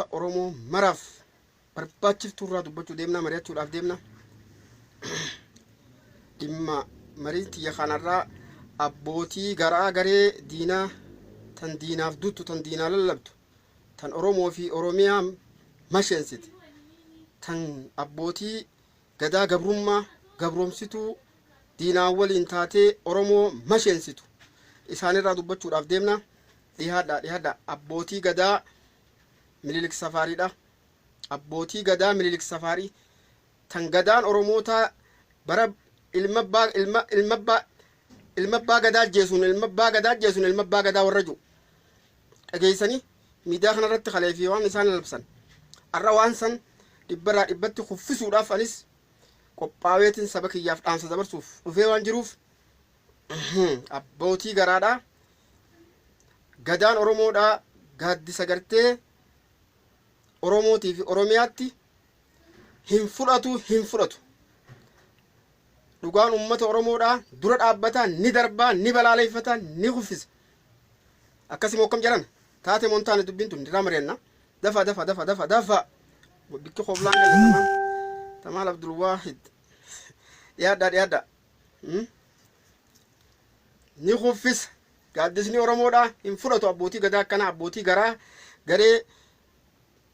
Oromoo maraaf barbaachiftuu irraa dubbachuu deemna, mari'achuudhaaf deemna. Dhimma marii xiyya kanarraa abbootii garaa garee diinaa tan diinaaf duttu, tan diinaa lallabtu, tan Oromoo fi Oromiyaa masheensiti, tan abbootii gadaa gabrummaa gabroomsituu diinaa waliin taatee Oromoo masheensitu isaanirraa dubbachuudhaaf deemna. Dhihaadha abbootii gadaa Minilik Safaariidha. Abbootii gadaa Minilik Safaarii tan gadaan Oromoota bara ilma abbaa gadaa jeesuun ilma abbaa gadaa warra jiru dhageessanii miidiyaa kanarratti kalee fi waan isaan labsan arra waan san dhibbarraa dhibbatti kuffisuudhaaf anis qophaaweetiin saba kiyyaaf dhaamsa dabarsuuf dhufee waan jiruuf abbootii garaadha. Gadaan Oromoodha. Gaaddisa gartee Oromootii fi Oromiyaatti hin fudhatu. Dhugaan uummata Oromoodha. Dura dhaabbataa ni darbaa, ni balaaleeffataa, ni kuffisa. Akkasuma akkam jedhan taate montaane dubbiin tun irraa mari'anna. Dafa bikki qoflaan galle Tamaal Abdul Waahid dhiyaadha ni kuffisa. Gaaddisni Oromoodha hin fudhatu abbootii gadaa akkana abbootii garaa garee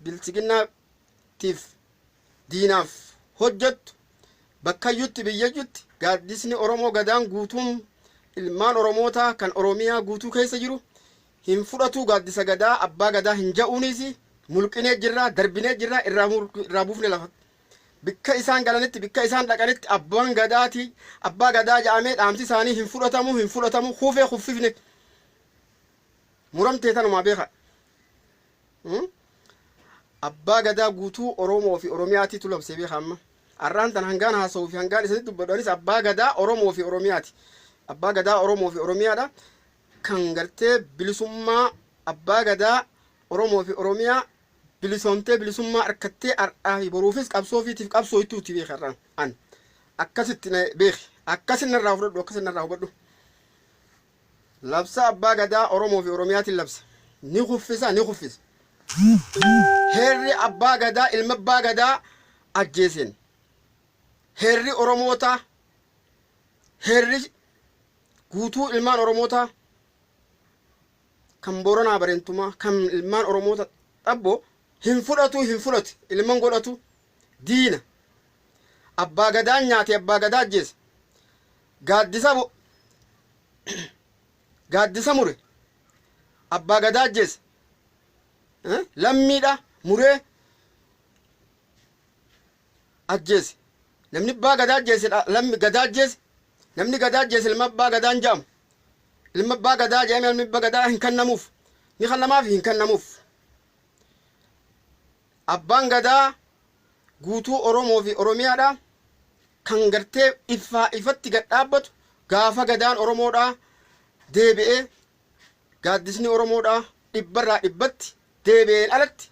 bilchiginnaatiif diinaaf hojjettu bakkayyutti biyyayyutti gaaddisni Oromoo gadaan guutuun ilmaan Oromoota kan Oromiyaa guutuu keessa jiru hin fudhatu. Gaaddisa gadaa abbaa gadaa hin ja'uunis mulqinee jirra, darbinee jirra, irraa buufne lafa bikka isaan galanitti bikka isaan dhaqanitti abbaa gadaa ja'amee dhaamsi isaanii hin fudhatamu kuufee kuffifne muramtee tanumaa beeka. Abbaa gadaa guutuu Oromoo fi Oromiyaatiitu labsee beeka. Amma arraan tan hangaan haasa'uu fi hangaan isatti dubbadhanis abbaa gadaa Oromoo fi Oromiyaati. Abbaa gadaa Oromoo fi Oromiyaadha kan gartee bilisummaa abbaa gadaa Oromoo fi Oromiyaa bilisoomtee bilisummaa harkattee har'aa fi boruufis qabsoo fiitiif qabsoo ittuutti beeka. Arraan an akkasitti beeki, akkasin irraa hubadhu. Labsa abbaa gadaa Oromoo fi Oromiyaatiin labsa ni kuffisa. Heerri abbaa gadaa ilma abbaa gadaa ajjeesen heerri Oromoota heerri guutuu ilmaan Oromoota kan Booranaa Bareentumaa kan ilmaan Oromoota dhabbo hin fudhatu ilman godhatu diina. Abbaa gadaan nyaate abbaa gadaa ajjeese gaaddisa mure abbaa gadaa ajjeese lammiidha muree ajjeese. Namni abbaa gadaa ajjeese namni gadaa ajjeese ilma abbaa gadaan ja'amu. Ilma abbaa gadaa ja'ame ilmi abbaa gadaa hin kannamuuf ni kannamaaf hin kannamuuf. Abbaan gadaa guutuu Oromoo fi Oromiyaadha kan gartee ifatti gad dhaabbatu gaafa gadaan Oromoodha deebi'ee gaaddisni Oromoodha dhibbarraa dhibbatti deebi'een alatti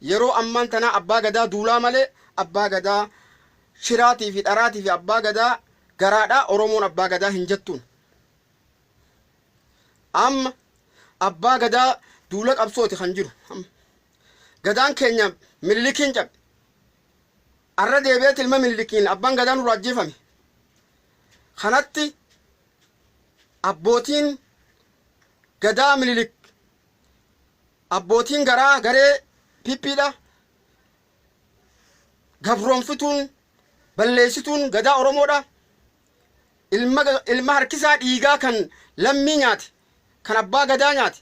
yeroo ammaan tanaa abbaa gadaa duulaa malee abbaa gadaa shiraatii fi dharaatii fi abbaa gadaa garaadha. Oromoon abbaa gadaa hin jettuun. Amma abbaa gadaa duula qabsooti kan jiru. Gadaan keenya Minilikiin cabe arra deebi'eet ilma Minilikiin abbaan gadaa nurraa ajjeefame. Kanatti abbootiin gadaa Minilik abbootiin garaa garee pippiidha gabroomfituun balleessituun gadaa Oromoodha. Ilma harkisaa dhiigaa kan lammii nyaate kan abbaa gadaa nyaate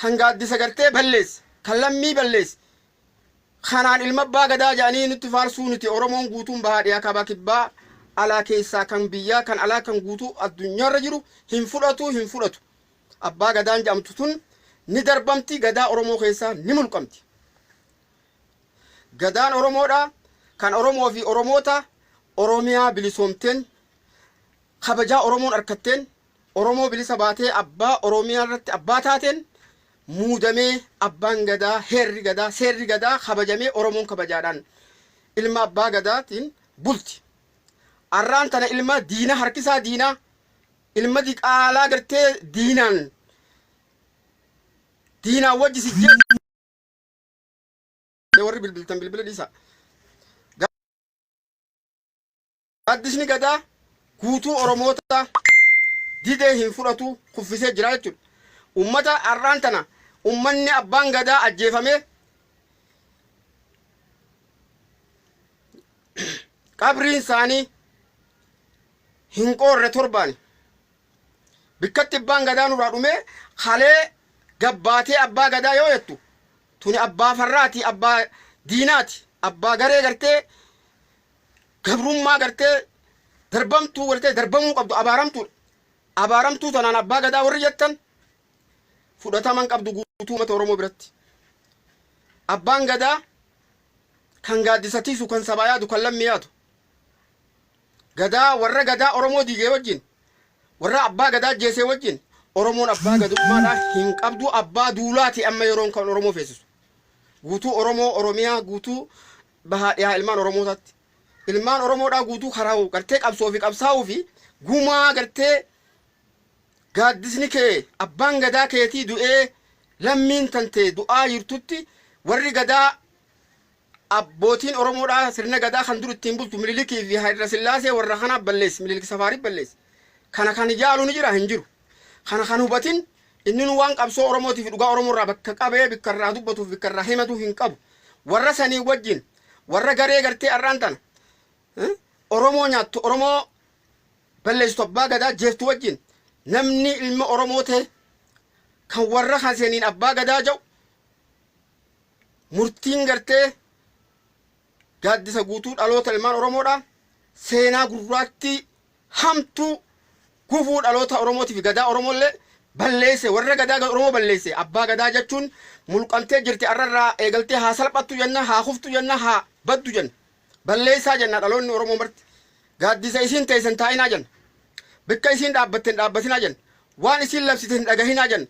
kan gaaddisa gartee balleesse kan lammii balleesse kanaan ilma abbaa gadaa jedhanii nutti faarsuu nuti Oromoon guutuun bahaa dhiyaa kaabaa kibbaa alaa keessaa kan biyyaa kan alaa kan guutuu addunyaarra jiru hin fudhatu. Abbaa gadaan jedhamtu tun ni darbamti. Gadaa Oromoo keessaa ni mulqamti. Gadaan Oromoodha kan Oromoo fi Oromoota Oromiyaa bilisoomteen kabajaa Oromoon harkatteen Oromoo bilisa baatee abbaa Oromiyaa irratti abbaa taateen muudamee abbaan gadaa seerri gadaa kabajamee Oromoon kabajaadhaan ilma abbaa gadaatiin bulti. Arraan tana ilma diina harkisaa diinaa ilma diqaalaa gartee diinaan wajji sijjee warri bilbiltan bilbila dhiisa. Gaaddisni gadaa guutuu Oromoota didee hin fudhatu kuffisee jira jechuudha. Ummata har'aan tana ummanni abbaan gadaa ajjeefamee qabriin isaanii hin qoorre torbaani. Bikkatti abbaan gadaa nurraa dhumee halee gabbaatee abbaa gadaa yoo jettu tuni abbaa farraati, abbaa diinaati, abbaa garee gartee gabrummaa gartee darbamtuu gartee darbamuu qabdu abaaramtuu tanaan abbaa gadaa warri jettan fudhataman qabdu guutuu uummata Oromoo biratti. Abbaan gadaa kan gaaddisatiisu, kan sabaa yaadu, kan lammii yaadu. Gadaa warra gadaa Oromoo diigee wajjin, warra abbaa gadaa ajjeesee wajjin Oromoon abbaa gadummaadhaa hin qabdu. Abbaa duulaati amma yeroon kan Oromoo feesisu. Guutuu Oromoo, Oromiyaa guutuu bahaa dhiyaa ilmaan Oromootaatti. Ilmaan Oromoodhaa guutuu karaa gartee qabsoo fi qabsaa'uu fi gumaa gartee gaaddisni kee abbaan gadaa keetii du'ee lammiin tante du'aa jirtutti warri gadaa abbootiin Oromoodhaa sirna gadaa kan dur ittiin bultu Minilikii fi Hayila Sillaasee warra kana balleessi, Minilik Safaariif balleessi. Kana kan jaalu ni jira hin jiru. Kana kan hubatin inni nu waan qabsoo Oromootiif dhugaa Oromoorraa bakka qabee bikka irraa dubbatuuf bikka irraa himatu hin qabu. Warra sanii wajjin warra garee gartee har'aan tana Oromoo nyaattu, Oromoo balleessitu abbaa gadaa jeeftu wajjin namni ilma Oromoo ta'e kan warra haseeniin abbaa gadaa jedhu murtiin gartee gaaddisa guutuu dhaloota ilmaan Oromoodhaa seenaa gurraattii hamtuu gufuu dhaloota Oromootiif gadaa Oromollee balleesse. Warra gadaa Oromoo balleesse abbaa gadaa jechuun mulqamtee jirti arrarraa eegaltee haa salphattu jenna, haa kuftu jenna, haa baddu jenna. Balleessaa jenna dhaloonni Oromoo marti. Gaaddisa isiin teessan taa'inaa jenna. Bikka isiin dhaabbatte hin dhaabbatinaa jenna. Waan isiin labsite hin dhagahinaa jenna.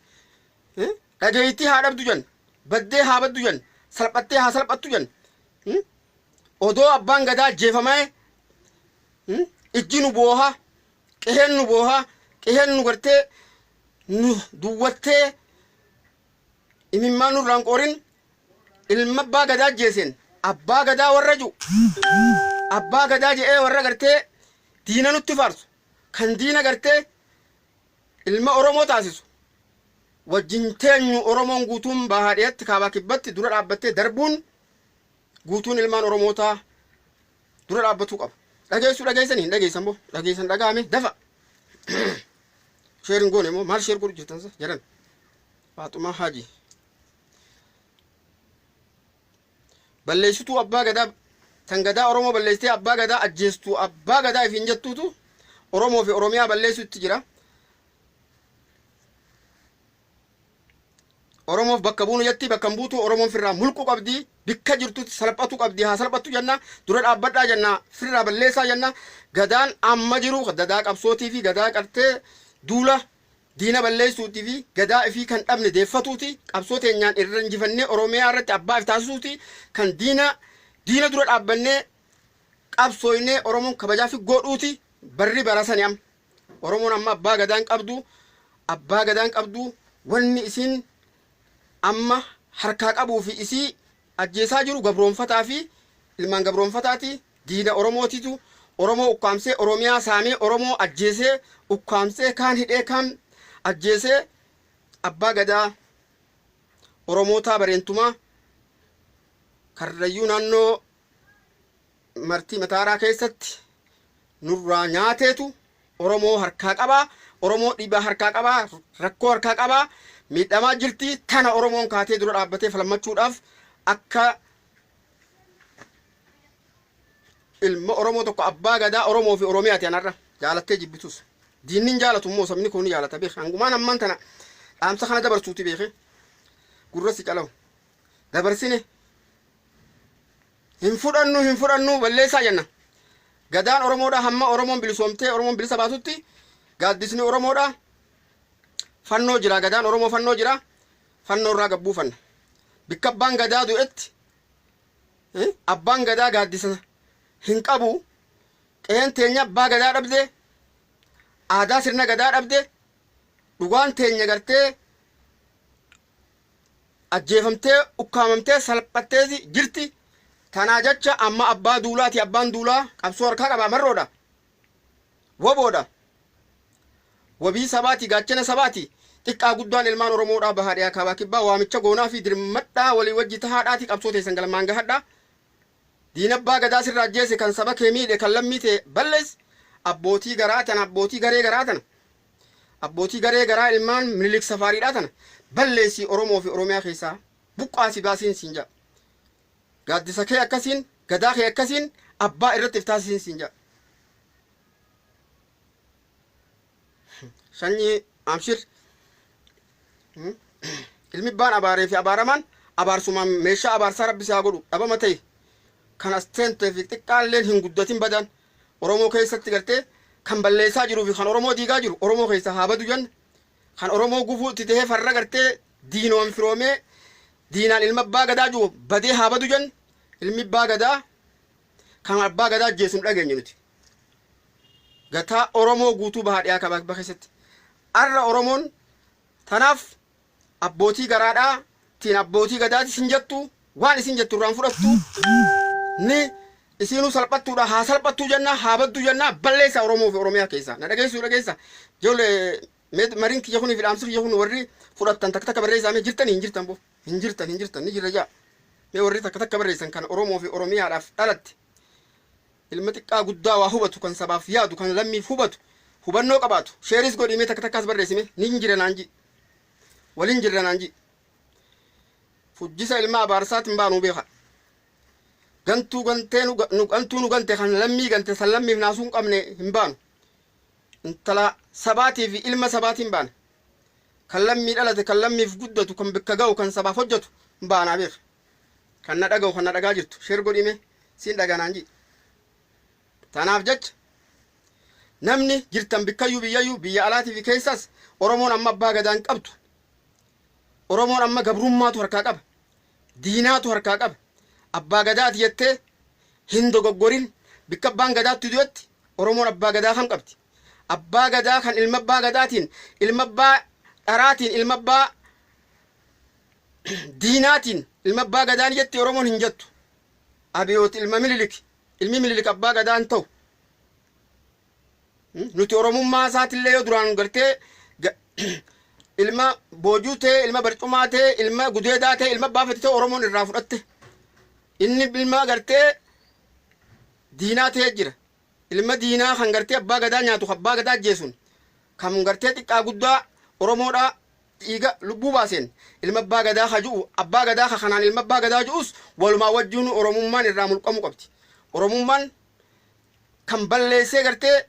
Dhageettii haa dhabdu jenna. Baddee haa baddu jenna. Salphattee haa salphattu jenna. Odoo abbaan gadaa ajjeefamee ijji nu boohaa, qeheen nu boohaa, qeheen nu gartee nu duwwattee imimmaan nurraan qorin ilma abbaa gadaa ajjeesen abbaa gadaa warra jiru abbaa gadaa je'ee warra gartee diina nutti faarsu kan diina gartee ilma Oromoo taasisu wajjin teenyu Oromoon guutuun bahaadheetti kaabaa kibbatti dura dhaabbattee darbuun guutuun ilmaan Oromootaa dura dhaabbatuu qaba. Dhageessanii hin dhageessan boo dhageessan dhagaame dafa. Sheerin goone immoo maal sheer godhu jirtansa jedhan Faaxumaa Haaji. Balleessituu abbaa gadaa tan gadaa Oromoo balleessitee abbaa gadaa ajjeestuu abbaa gadaa ifiin jettuutu Oromoo fi Oromiyaa balleessuutti jira. Oromoof bakka buunu jetti bakka hin buutu Oromoon firraa mulquu qabdi bikka jirtutti salphatu qabdi haa salphattu jenna dura dhaabbadhaa jenna firraa balleessaa jenna. Gadaan amma jiru gadaa qabsootii fi gadaa qartee duula diina balleessuutii fi gadaa ifii kan dhabne deeffatuuti qabsoo teenyaan irra injifannee Oromiyaa irratti abbaa if taasisuuti kan diina dura dhaabbannee qabsooynee Oromoon kabajaa fi godhuuti barri barasani am Oromoon amma abbaa gadaan qabdu wanni isiin amma harkaa qabuu fi isii ajjeesaa jiru gabroonfataa fi ilmaan gabroonfataati diina Oromootitu Oromoo ukkaamsee Oromiyaa saamee Oromoo ajjeesee ukkaamsee kaan hidhee kaan ajjeesee abbaa gadaa Oromootaa bareentumaa Karrayyuu naannoo martii Mataaraa keessatti nurraa nyaateetu Oromoo harkaa qabaa, Oromoo dhiibbaa harkaa qabaa, rakkoo harkaa qabaa, miidhamaa jirti. Tana Oromoon kaatee dura dhaabbatee falmachuudhaaf akka ilma Oromoo tokko abbaa gadaa Oromoo fi Oromiyaati anarra jaalattee jibbitus. Diinnin jaalatu immoo sabni kun jaalata beek. Hangumaan amman tana dhaamsa kana dabarsuuti beeke. Gurrasi calawu. Dabarsine hin fudhannu balleessaa jenna. Gadaan Oromoodha hamma Oromoon bilisoomtee Oromoon bilisa baasutti gaaddisni Oromoodha fannoo jira. Gadaan Oromoo fannoo jira. Fannoo irraa gabbuufanna. Bikka abbaan gadaa du'etti abbaan gadaa gaaddisa hin qabu. Qe'een teenya abbaa gadaa dhabde aadaa sirna gadaa dhabde dhugaan teenya gartee ajjeefamtee ukkaamamtee salphatteeti jirti. Tanaa jecha amma abbaa duulaati. Abbaan duulaa qabsoo harkaa qaba marroodha. Waboodha. Wabii sabaati gaachana sabaati. Xiqqaa guddaan ilmaan Oromoodhaa bahaadhiyaa kaabaa kibbaa waamicha goonaa fi dirmadhaa walii wajji tahaadhaati qabsoo teessan galmaan gahadhaa. Diina abbaa gadaa sirraa ajjeese kan saba kee miidhe kan lammii ta'e balleessi. Abbootii garaa tana abbootii garee garaa tana. Abbootii garee garaa ilmaan Minilik Safaariidhaa tana balleessi Oromoo fi Oromiyaa keessaa buqqaasi baasiin siin jedha. Gaaddisa kee akkasiin gadaa kee akkasiin abbaa irratti iftaasiin siin jedha. Sanyii Amshir ilmi abbaan abaaree fi abaaramaan abaarsumaan meeshaa abaarsaa rabbi isaa godhu dhabama ta'e kan as teentee fi xiqqaalleen hin guddatin badan Oromoo keessatti gartee kan balleessaa jiruu fi kan Oromoo diigaa jiru Oromoo keessa haa badu jenna. Kan Oromoo gufuu itti tahee farra gartee diinoon firoomee diinaan ilma abbaa gadaa jiru badee haa badu jenna. Ilmi abbaa gadaa kan abbaa gadaa ajjeesuun dhageenye nuti. Gataa Oromoo guutuu bahaadhiyaa kabaa kibbaa keessatti. Arra Oromoon tanaaf abbootii garaadhaa tiin abbootii gadaati isin jettu waan isin jettu irraan fudhattu ni isinuu salphattuudha haa salphattuu jenna haa baddu jenna balleessa Oromoo fi Oromiyaa keessa na dhageessa ijoollee mariin kiyya kunii fi dhaamsi kiyya kun warri fudhattan takka takka barreessaa jirtanii hin jirtan boo hin jirtan ni jirra jaa mee warri takka takka barreessan kan Oromoo fi Oromiyaadhaaf dhalatte ilma xiqqaa guddaa waa hubatu kan sabaaf yaadu kan lammiif hubatu hubannoo qabaatu sheeris godhimee takka takkaas barreessime ni hin jirre naan ji waliin jirre naan ji fujjisa ilma abaarsaatiin baanuu beeka. Gantuu gantee nu gante kan lammii gante san lammiif naasuun qabne hin baanu. Intala sabaatii fi ilma sabaatiin baana. Kan lammii dhalate kan lammiif guddatu kan bikka ga'u kan sabaaf hojjetu hin baanaa beeka. Kan na dhaga'u kan na dhagaa jirtu sheer godhime siin dhaganaan ji. Tanaaf jecha namni jirtan bikkayyuu biyyayyuu biyya alaatii fi keessaas Oromoon amma abbaa gadaan qabdu. Oromoon amma gabrummaatu harkaa qaba. Diinaatu harkaa qaba. Abbaa gadaati jettee hin dogoggorin bikka abbaan gadaatti du'etti Oromoon abbaa gadaa kan qabdi. Abbaa gadaa kan ilma abbaa gadaatiin ilma abbaa dharaatiin ilma abbaa diinaatiin ilma abbaa gadaan jetti Oromoon hin jettu. Abiyooti ilma Minilik ilmi Minilik abbaa gadaan ta'u. Nuti Oromummaa isaatillee yoo duraan gartee ilma boojuu ta'e ilma barcumaa ta'e ilma gudeedaa ta'e ilma baafate ta'e Oromoon irraa fudhatte. Inni ilma gartee diinaa ta'e jira. Ilma diinaa kan gartee abbaa gadaa nyaatu abbaa gadaa ajjeesuun kan gartee xiqqaa guddaa Oromoodhaa dhiiga lubbuu baaseen ilma abbaa gadaa haju'u abbaa gadaa kanaan ilma abbaa gadaa ju'us walumaa wajjuun Oromummaan irraa mulqamu qabdi. Oromummaan kan balleessee gartee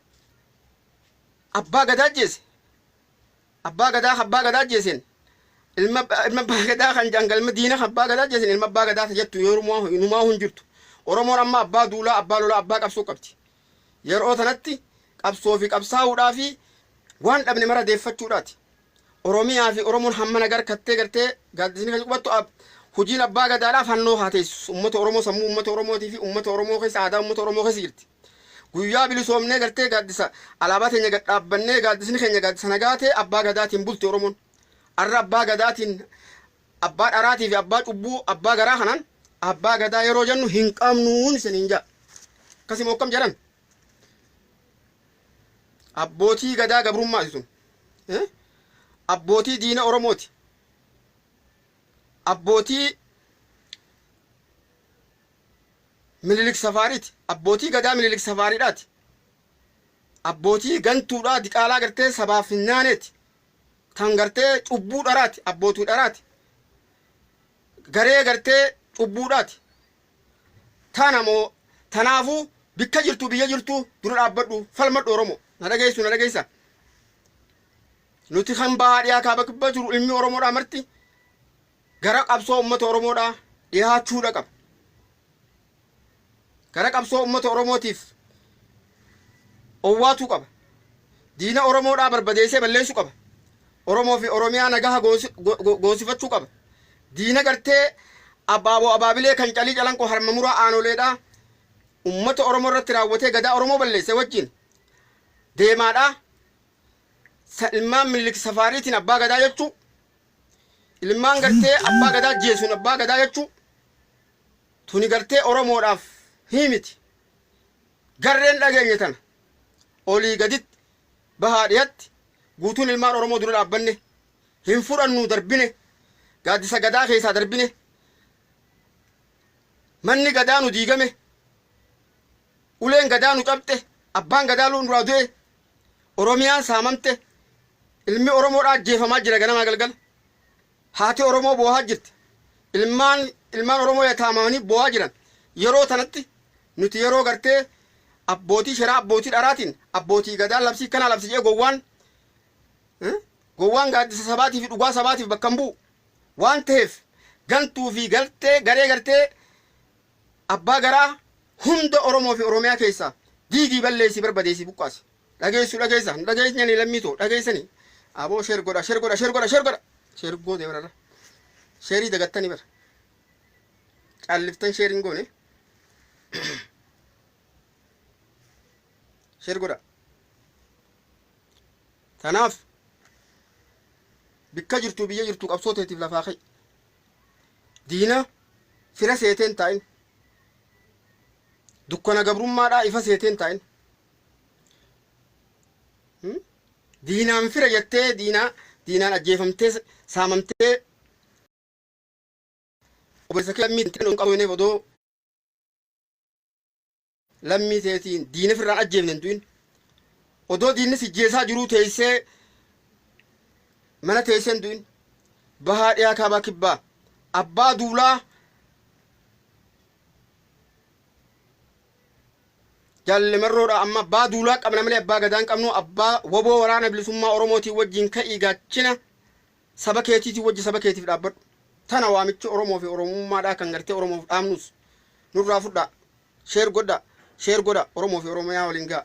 abbaa gadaa ajjeese. Abbaa gadaa ajjeeseen ilma abbaa gadaa kan jangalma diina abbaa gadaa ajjeeseen ilma abbaa gadaa jettu yeroo numaa hin jirtu. Oromoon amma abbaa duulaa abbaa lolaa abbaa qabsoo qabdi. Yeroo tanatti qabsoo fi qabsaa'uudhaa fi waan dhabne mara deeffachuudhaati. Oromiyaa fi Oromoon hamma nagar kattee gartee gaaddisni kan qubattu hojiin abbaa gadaadhaaf hannoo haa teessu. Uummata Oromoo sammuu uummata Oromootii fi uummata Oromoo keessa aadaa uummata Oromoo keessa jirti. Guyyaa bilisoomnee gartee gaaddisa alaabaa teenya gad dhaabbannee gaaddisni keenya gaaddisa nagaa ta'e abbaa gadaatiin bulti Oromoon. Arra abbaa gadaatiin abbaa dharaatii fi abbaa cubbuu abbaa garaa kanaan abbaa gadaa yeroo jennu hin qabnuun isiniin jaa. Akkasii mokkam jedhan. Abbootii gadaa gabrummaa sun. Abbootii diina Oromooti. Abbootii Minilik Safaariiti. Abbootii gadaa Minilik Safaariidhaati. Abbootii gantuudhaa diqaalaa gartee sabaaf hin naaneeti. Tan gartee cubbuu dharaati. Abbootii dharaati. Garee gartee cubbuudhaati. Tanamoo tanaafuu bikka jirtu biyya jirtu dura dhaabbadhu falmadhu Oromoo. Na dhageessa. Nuti kan baadhiyaa kaaba kibbaa jiru ilmi Oromoodhaa marti gara qabsoo uummata Oromoodhaa dhiyaachuudha qaba. Gara qabsoo uummata Oromootiif owwaatuu qaba. Diina Oromoodhaa barbadeessee balleessuu qaba. Oromoo fi Oromiyaa nagaha goosifachuu qaba. Diina gartee abbaaboo abaabilee kan calii calanqoo harma muraa aanoleedhaa uummata Oromoo irratti raawwatee gadaa Oromoo balleesse wajjin deemaadhaa. Ilmaan Minilik Safaariitiin abbaa gadaa jechuu ilmaan gartee abbaa gadaa jeesuun abbaa gadaa jechuu tuni gartee oromoodhaaf himiti garreen dhageenye tana olii gaditti bahaa dhiyatti guutuun ilmaan oromoo dura dhaabbanne hin fudhannu darbine gaaddisa gadaa keessaa darbine manni gadaa nu diigame uleen gadaa nu cabxe abbaan gadaa nu duraa du'e oromiyaan saamamte ilmi oromoodhaa ajjeefamaa jira ganamaa galgala haati oromoo boohaa jirti ilmaan oromoo yataamamanii boohaa jiran yeroo tanatti nuti yeroo gartee abbootii shiraa abbootii dharaatiin abbootii gadaa labsii kana labsi jee gowwaan gaaddisa sabaatii fi dhugaa sabaatiif bakka hin bu'u waan ta'eef gantuu fi gartee garee gartee abbaa garaa hunda oromoo fi oromiyaa keessaa diigii balleessii barbadeessii buqqaasi dhageessa hin dhageessanii lammiitoo dhageessanii aboo sheer godha sheergoo deebararra sheerii dagattanii bara calliftan sheeriin goone sheer godha tanaaf bikka jirtu biyya jirtu qabsooteetiif lafaa kay diina fira seeteen taa'in dukkana gabrummaadhaa ifa seeteen taa'in diinaan fira jettee diinaan ajjeefamtee saamamtee obboleessa kee lammii hin qabne odoo lammii teetiin diina firraan ajjeefne hin du'in odoo diinni si jeesaa jiruu teessee mana teessee hin du'in bahaa dhiyaa kaabaa kibbaa abbaa duulaa jalle marroodha amma abbaa duulaa qabna malee abbaa gadaan qabnu abbaa woboo waraana bilisummaa oromootiin wajjin ka'ii gaachina saba keetiitiin wajji saba keetiif dhaabbadhu tana waamichi oromoo fi oromummaadhaa kan gartee oromoof dhaamnus nurraa fudhaa sheer godha oromoo fi oromiyaa waliin ga'a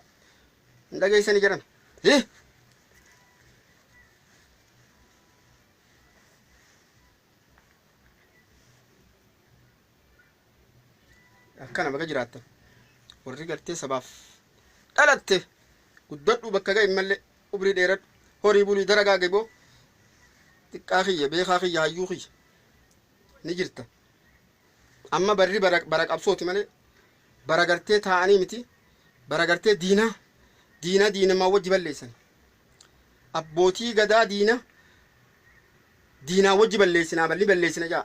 hin dhageessanii jedhan akkana bakka jiraattan warri gartee sabaaf dhalatte guddadhu bakka ga'e malee ubrii dheeradhu horii bulii daragaa geboo xiqqaa kiyya beekaa kiyya hayyuu kiyya ni jirta amma barri bara qabsooti malee bara gartee taa'anii miti bara gartee diinamaa wajji balleessan abbootii gadaa diinaa wajji balleessinaa balli balleessina jaa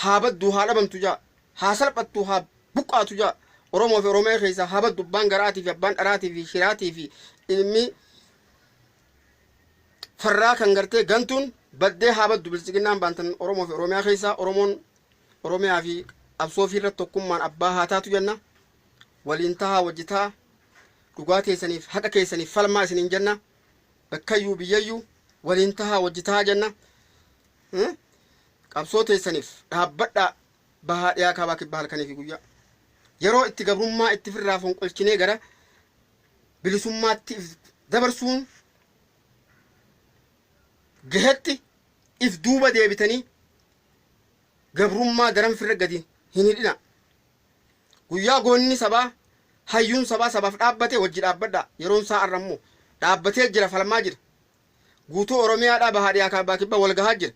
haa baddu haa dhabamtu jaa haa salphattu haa buqqaatu jaa oromoo fi oromiyaa keessaa haa baddu abbaan garaatii fi abbaan dharaatii fi shiraatii fi ilmi farraa kan gartee gantuun baddee haa baddu bilisiginnaan baantan oromoo fi oromiyaa keessaa oromiyaa fi qabsoo fi irratti tokkummaan abbaa haa taatu jenna waliin tahaa wajjitaa dhugaa teessaniif haqa keessaniif falmaa isiniin jenna bakkayyuu biyyayyuu waliin tahaa wajjitaa jenna qabsoo teessaniif dhaabbadhaa bahaa dhiyaa kaabaa kibbaa halkanii fi guyyaa yeroo itti gabrummaa itti firraa fonqolchinee gara bilisummaatti dabarsuun gahetti if duuba deebitanii gabrummaa daran firra gadi hin hidhina guyyaa goonni sabaa hayyuun sabaa sabaaf dhaabbate wajji dhaabbadhaa yeroon isaa arrammoo dhaabbatee jira falmaa jira guutuu oromiyaadhaa bahaa dhiyaa kaabaa kibbaa wal gahaa jira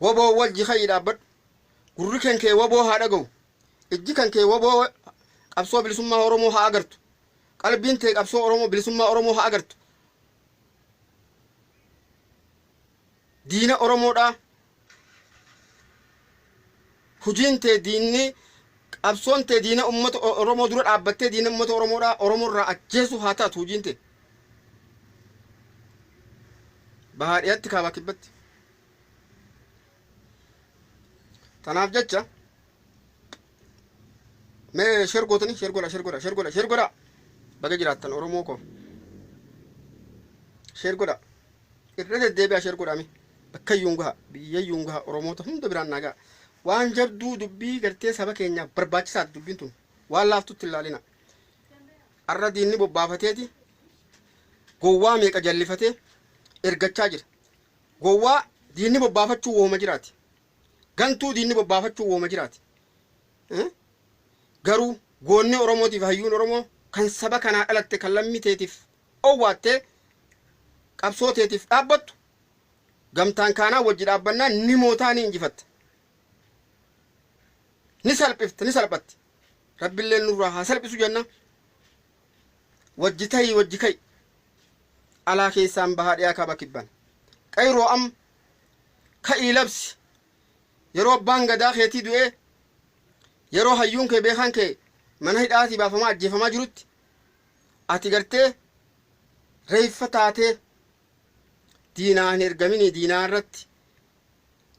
woboo wajji kayyi dhaabbadhu gurri kan kee woboo haa dhaga'u ijji kan kee woboo qabsoo bilisummaa oromoo haa agartu qalbiin tee qabsoo oromoo bilisummaa oromoo haa agartu diina oromoodhaa hujiin tee diinni qabsoon tee diina ummata oromoo dura dhaabbattee diina ummata oromoodhaa oromoorraa ajjeesu haa taatu hujiin tee bahaa dhiyaatti kaabaa kibbatti tanaaf jecha mee sheer gootanii sheer godha baga jiraattan oromoo ko sheer godha irra deddeebi'a sheer godhame bakkayyuun gaha biyyayyuun gaha oromoota hunda biraan nagaa waan jabduu dubbii gartee saba keenyaaf barbaachisaati dubbiin tun waan laaftutti ilaalina arra diinni bobbaafateeti gowwaa meeqa jallifatee ergachaa jira gowwaa diinni bobbaafachuu wooma jiraati gantuu diinni bobbaafachuu wooma jiraati garuu goonni oromootiif hayyuun oromoo kan saba kanaa dhalatte kan lammiteetiif owwaattee qabsooteetiif dhaabbattu gamtaan kaanaa wajji dhaabbannaa ni mootaa ni injifatta ni salphifta ni salphatti rabbiillee nurraa haa salphisu jenna wajji ta'ii wajji kai alaa keessaan bahaa dhiyaa kaaba kibban qayroo am ka'ii labsi yeroo abbaan gadaa keetii du'ee yeroo hayyuun kee beekan kee mana hidhaatii baafamaa ajjeefamaa jirutti ati gartee reeffa taatee diinaan ergamini diinaa irratti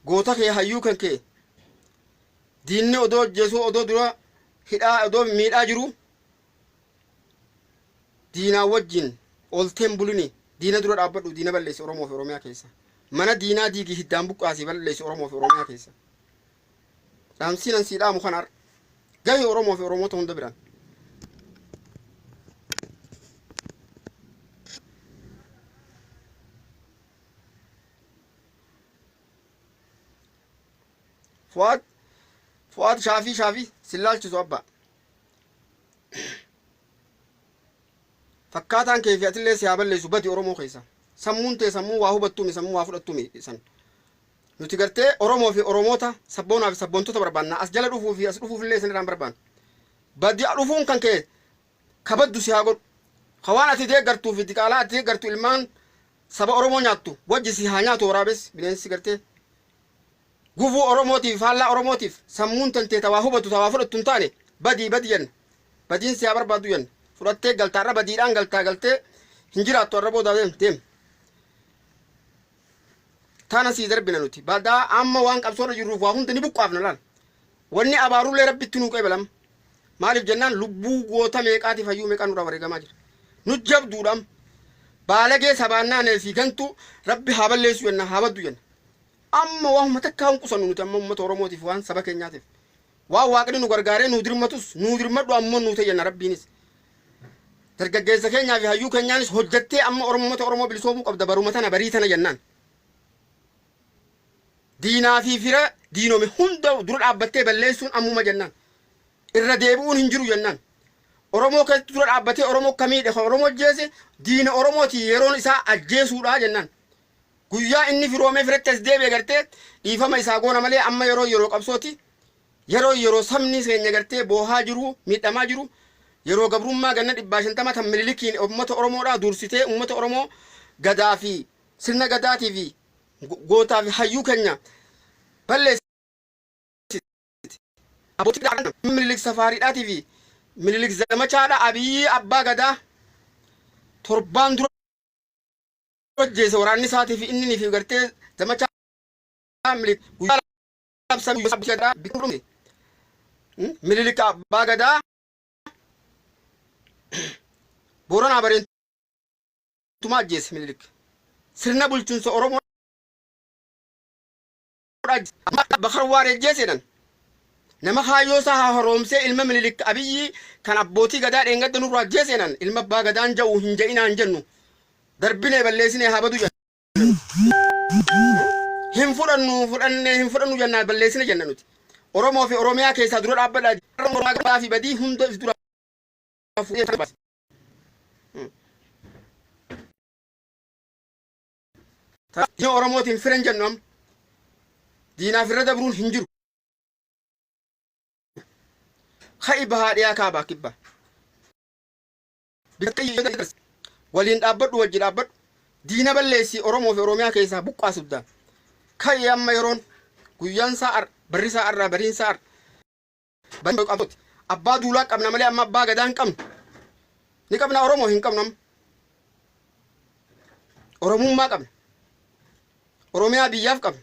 goota kee hayyuu kan kee diinni odoo ajjeesuu odoo dura hidhaa odoo miidhaa jiru diinaa wajjin olteen bulini diina dura dhaabbadhu diina balleessi Oromoo fi Oromiyaa keessa mana diinaa diigii hiddaan buqqaasii balleessi Oromoo fi Oromiyaa keessa dhaamsiinan siidhaamu kanar gahi Oromoo fi Oromoota hunda biraan Fuad Shaafi sillaalchisu abbaa fakkaataan kee fi atillee si haa balleessu badi Oromoo keessa sammuun tee sammuu waa hubattuumi sammuu waa fudhattuumi san nuti gartee Oromoo fi Oromoota sabboonaa fi sabboontota barbaanna as jala dhufuu fi as dhufuufillee isinirraan barbaanna badi dhufuun kan kee kabaddu si haa godhu hawaan ati deeggartuu fi diqaalaa ati deeggartu ilmaan saba Oromoo nyaattu wajji si haa nyaatu waraabes bineensi gartee gufuu Oromootiif faallaa Oromootiif sammuun tantee tawaa hubatu tawaa fudhattu hin taane badi jenna badiin si haa barbaaddu jenna fudhattee galtaarra badiidhaan galtee hin jiraattu arra boodaa deem tana sii darbina nuti badaa amma waan qabsoorra jirruuf waa hunda ni buqqaafna laal wanni abaarullee rabbitti nuu qeebalam maaliif jennaan lubbuu goota meeqaatiif hayyuu meeqaa nurraa wareegamaa jira nu jabduudhaam baalagee sabaannaanee fi gantu rabbi haa balleessu jenna haa baddu jenna amma waan takkaa hin qusannu nuti amma uummata Oromootiif waan saba keenyaatiif waan waaqni nu gargaaree nu dirmatus nu dirmadhu amma nu ta'e jenna rabbiinis dargaggeessa keenyaa fi hayyuu keenyaanis hojjattee amma Oromoota Oromoo bilisoomuu qabda baruma tana barii tana jennaan diinaa fi fira diinome hunda dura dhaabbattee balleessuun ammuma jennaan irra deebi'uun hin jiru jennaan Oromoo keessatti dura dhaabbatee Oromoo kamiidha Oromoo ajjeese diina Oromooti yeroon isaa ajjeesuudha jennaan guyyaa inni firoomee firatti as deebi'e gartee dhiifama isaa goona malee amma yeroo qabsooti yeroo sabni seenya gartee boohaa jiru miidhamaa jiru yeroo gabrummaa ganna 150 tan Minilikiin uummata Oromoodhaa dursitee uummata Oromoo gadaa fi sirna gadaatii fi gootaa fi hayyuu keenya balleessi abbootii Minilik safaariidhaatii fi Minilik zamachaadha Abiyyi abbaa gadaa torbaan dura jeese waraanni isaatii fi inni fi gartee zamachaa Minilik guyyaa labsaa biqiluu Minilik abbaa gadaa Booranaa bareentumaa ajjeese Minilik sirna bulchiinsa Oromoo bakar waaree jeesedhan nama hayyoosaa haa horoomsee ilma Minilik Abiyyi kan abbootii gadaa dheengadda nurraa jeesenan ilma abbaa gadaan ja'u hin ja'inaan jennu darbinee balleessinee haa badu jennu hin fudhannu jennaan balleessine jenna nuti Oromoo fi Oromiyaa keessaa dura dhaabbadhaa fi badii hunda dura diina Oromootiin firan jennu amma diinaaf irra dabruun hin jiru ha'i bahaa dhiyaa kaabaa kibbaa waliin dhaabbadhu wajji dhaabbadhu diina balleessii Oromoo fi Oromiyaa keessaa buqqaasubdaan ka'i amma yeroon guyyaan isaa barrisaa arraa bariinsaa abbaa duulaa qabna malee amma abbaa gadaa hin qabnu ni qabna Oromoo hin qabnu amma Oromummaa qabna Oromiyaa biyyaaf qabna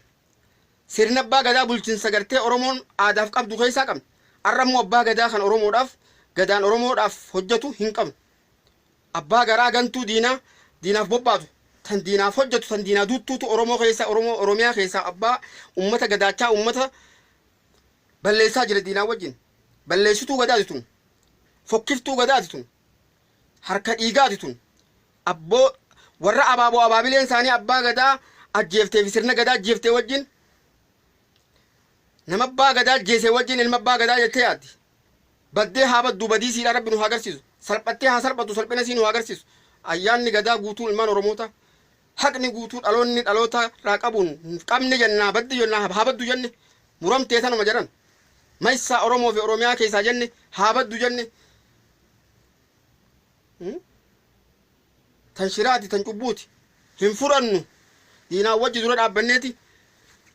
sirna abbaa gadaa bulchiinsa gartee Oromoon aadaaf qabdu keessaa qabna arrammoo abbaa gadaa kan Oromoodhaaf gadaan Oromoodhaaf hojjetu hin qabnu abbaa garaa gantuu diinaaf bobbaatu tan diinaaf hojjetu tan diinaa duuttuutu Oromoo keessa Oromiyaa keessaa abbaa ummata gadaachaa ummata balleessaa jira diinaa wajjin balleessituu gadaati tun fokkiftuu gadaati tun harka dhiigaati tun abboo warra abaaboo abaabileen isaanii abbaa gadaa ajjeeftee fi sirna gadaa ajjeeftee wajjin nama abbaa gadaa ajjeesee wajjin ilma abbaa gadaa jettee yaaddi baddee haa baddu badii siidhaa rabbi nu haa agarsiisu salphattee haa salphatu salphina sii nu haa agarsiisu ayyaanni gadaa guutuu ilmaan Oromoota haqni guutuu dhaloonni dhaloota irraa qabuun qabne jennaa baddi jennaa haa baddu jenne muramtee tanuma jedhan maysaa Oromoo fi Oromiyaa keessaa jenne haa baddu jenne tan shiraati tan cubbuuti hin fudhannu diinaa wajji dura dhaabbanneeti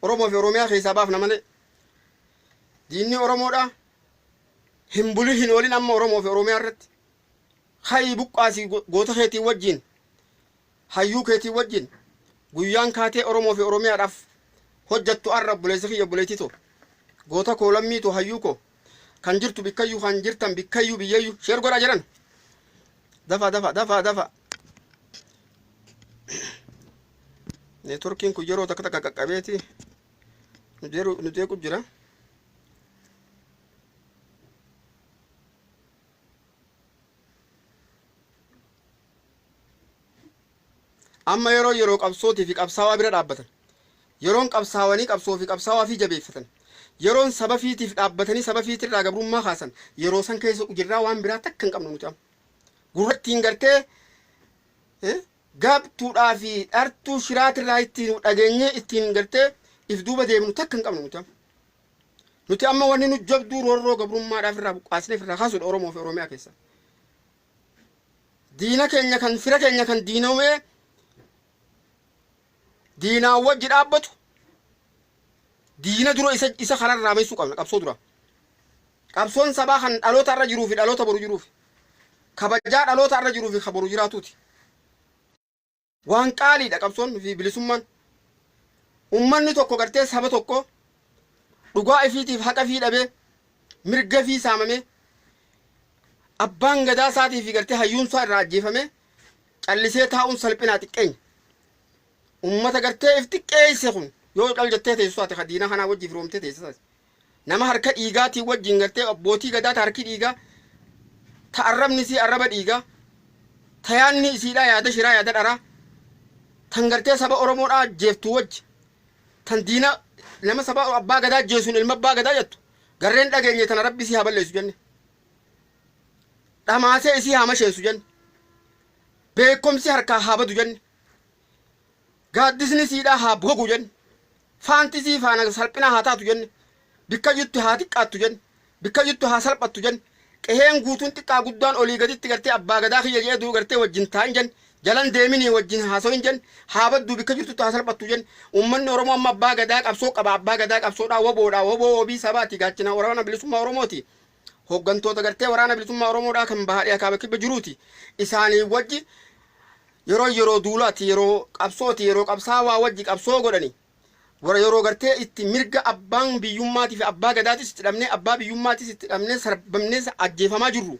Oromoo fi Oromiyaa keessaa baafna malee diinni Oromoodha hin buli hin oolin amma Oromoo fi Oromiyaa irratti hayi buqqaasi goota keetii wajjin hayyuu keetii wajjin guyyaan kaatee Oromoo fi Oromiyaadhaaf hojjattu arra buleessa kiyya buleetito goota koo lammiito hayyuu koo kan jirtu bikkayyuu kan jirtan bikkayyuu biyyayyuu sheer godhaa jiran dafa neetworkiin kun yeroo takka takka qaqqabeeti nu deequ jira amma yeroo qabsootii fi qabsaawaa bira dhaabbatan yeroon qabsaawanii qabsoo fi qabsaawaa fi jabeeffatan yeroon saba fiitiif dhaabbatanii saba fiitirraa gabrummaa kaasan yeroo san keessa jirraa waan biraa takka hin qabnu nuti amma gurrattiin gartee gaabtuudhaa fi dhartuu shiraatirraa ittiin dhageenyee ittiin gartee if duuba deemnu takka hin qabnu nuti amma wanni nu jabduu roorroo gabrummaadhaaf irraa buqqaasneef irraa kaasuudha Oromoo fi Oromiyaa keessa diina keenya kan fira keenya kan diinomee diinaa wajji dhaabbatu diina dura isa kanarraa meessuu qabna qabsoo dura qabsoon sabaa kan dhaloota irra jiruu fi dhaloota boru jiruu fi kabajaa dhaloota irra jiruu fi kaboru jiraatuuti waan qaaliidha qabsoon fi bilisummaan ummanni tokko gartee saba tokko dhugaa ifiitiif haqa fi dhabee mirga fi saamamee abbaan gadaa isaatii fi gartee hayyuunsaa irraa ajjeefamee callisee taa'uun salphinaa xiqqeenya ummata gartee if xiqqeesse kun yoo dhal jettee teessu ati diina kanaa wajjiif roomtee teessisa nama harka dhiigaatii wajjin gartee abbootii gadaa ta harki dhiigaa ta arrabni isii arraba dhiigaa ta yaanni isiidhaa yaada shiraa yaada dharaa tan gartee saba Oromoodhaa ajjeeftu wajji tan diina nama saba abbaa gadaa ajjeesuun ilma abbaa gadaa jettu garreen dhageenye tana rabbi isii haa balleessu jenne dhamaasee isii haa masheessu jenne beekomsi harkaa haa badu jenne gaaddisni siidhaa haa gogu jenne faantisii faana salphina haa taatu jenne bikka juttu haa xiqqaattu jenne bikka juttu haa salphattu jenne qeheen guutuun xiqqaa guddaan olii gaditti gartee abbaa gadaa kiyya jedhu gartee wajjin taa'in jenne jalan deeminii wajjin haaso'in jenne haa baddu bikka juttu haa salphattu jenne ummanni Oromoo amma abbaa gadaa qabsoo qaba abbaa gadaa qabsoodhaa woboo wabii sabaati gaachina waraana bilisummaa Oromooti hooggantoota gartee waraana bilisummaa Oromoodhaa kan bahaadhiyaa kaaba kibba jiruuti isaanii wajji yeroo duulaati yeroo qabsooti yeroo qabsaawaa wajji qabsoo godhani wara yeroo gartee itti mirga abbaan biyyummaatii fi abbaa gadaatis itti dhabnee abbaa biyyummaatis itti dhabnee sarbamnee ajjeefamaa jirru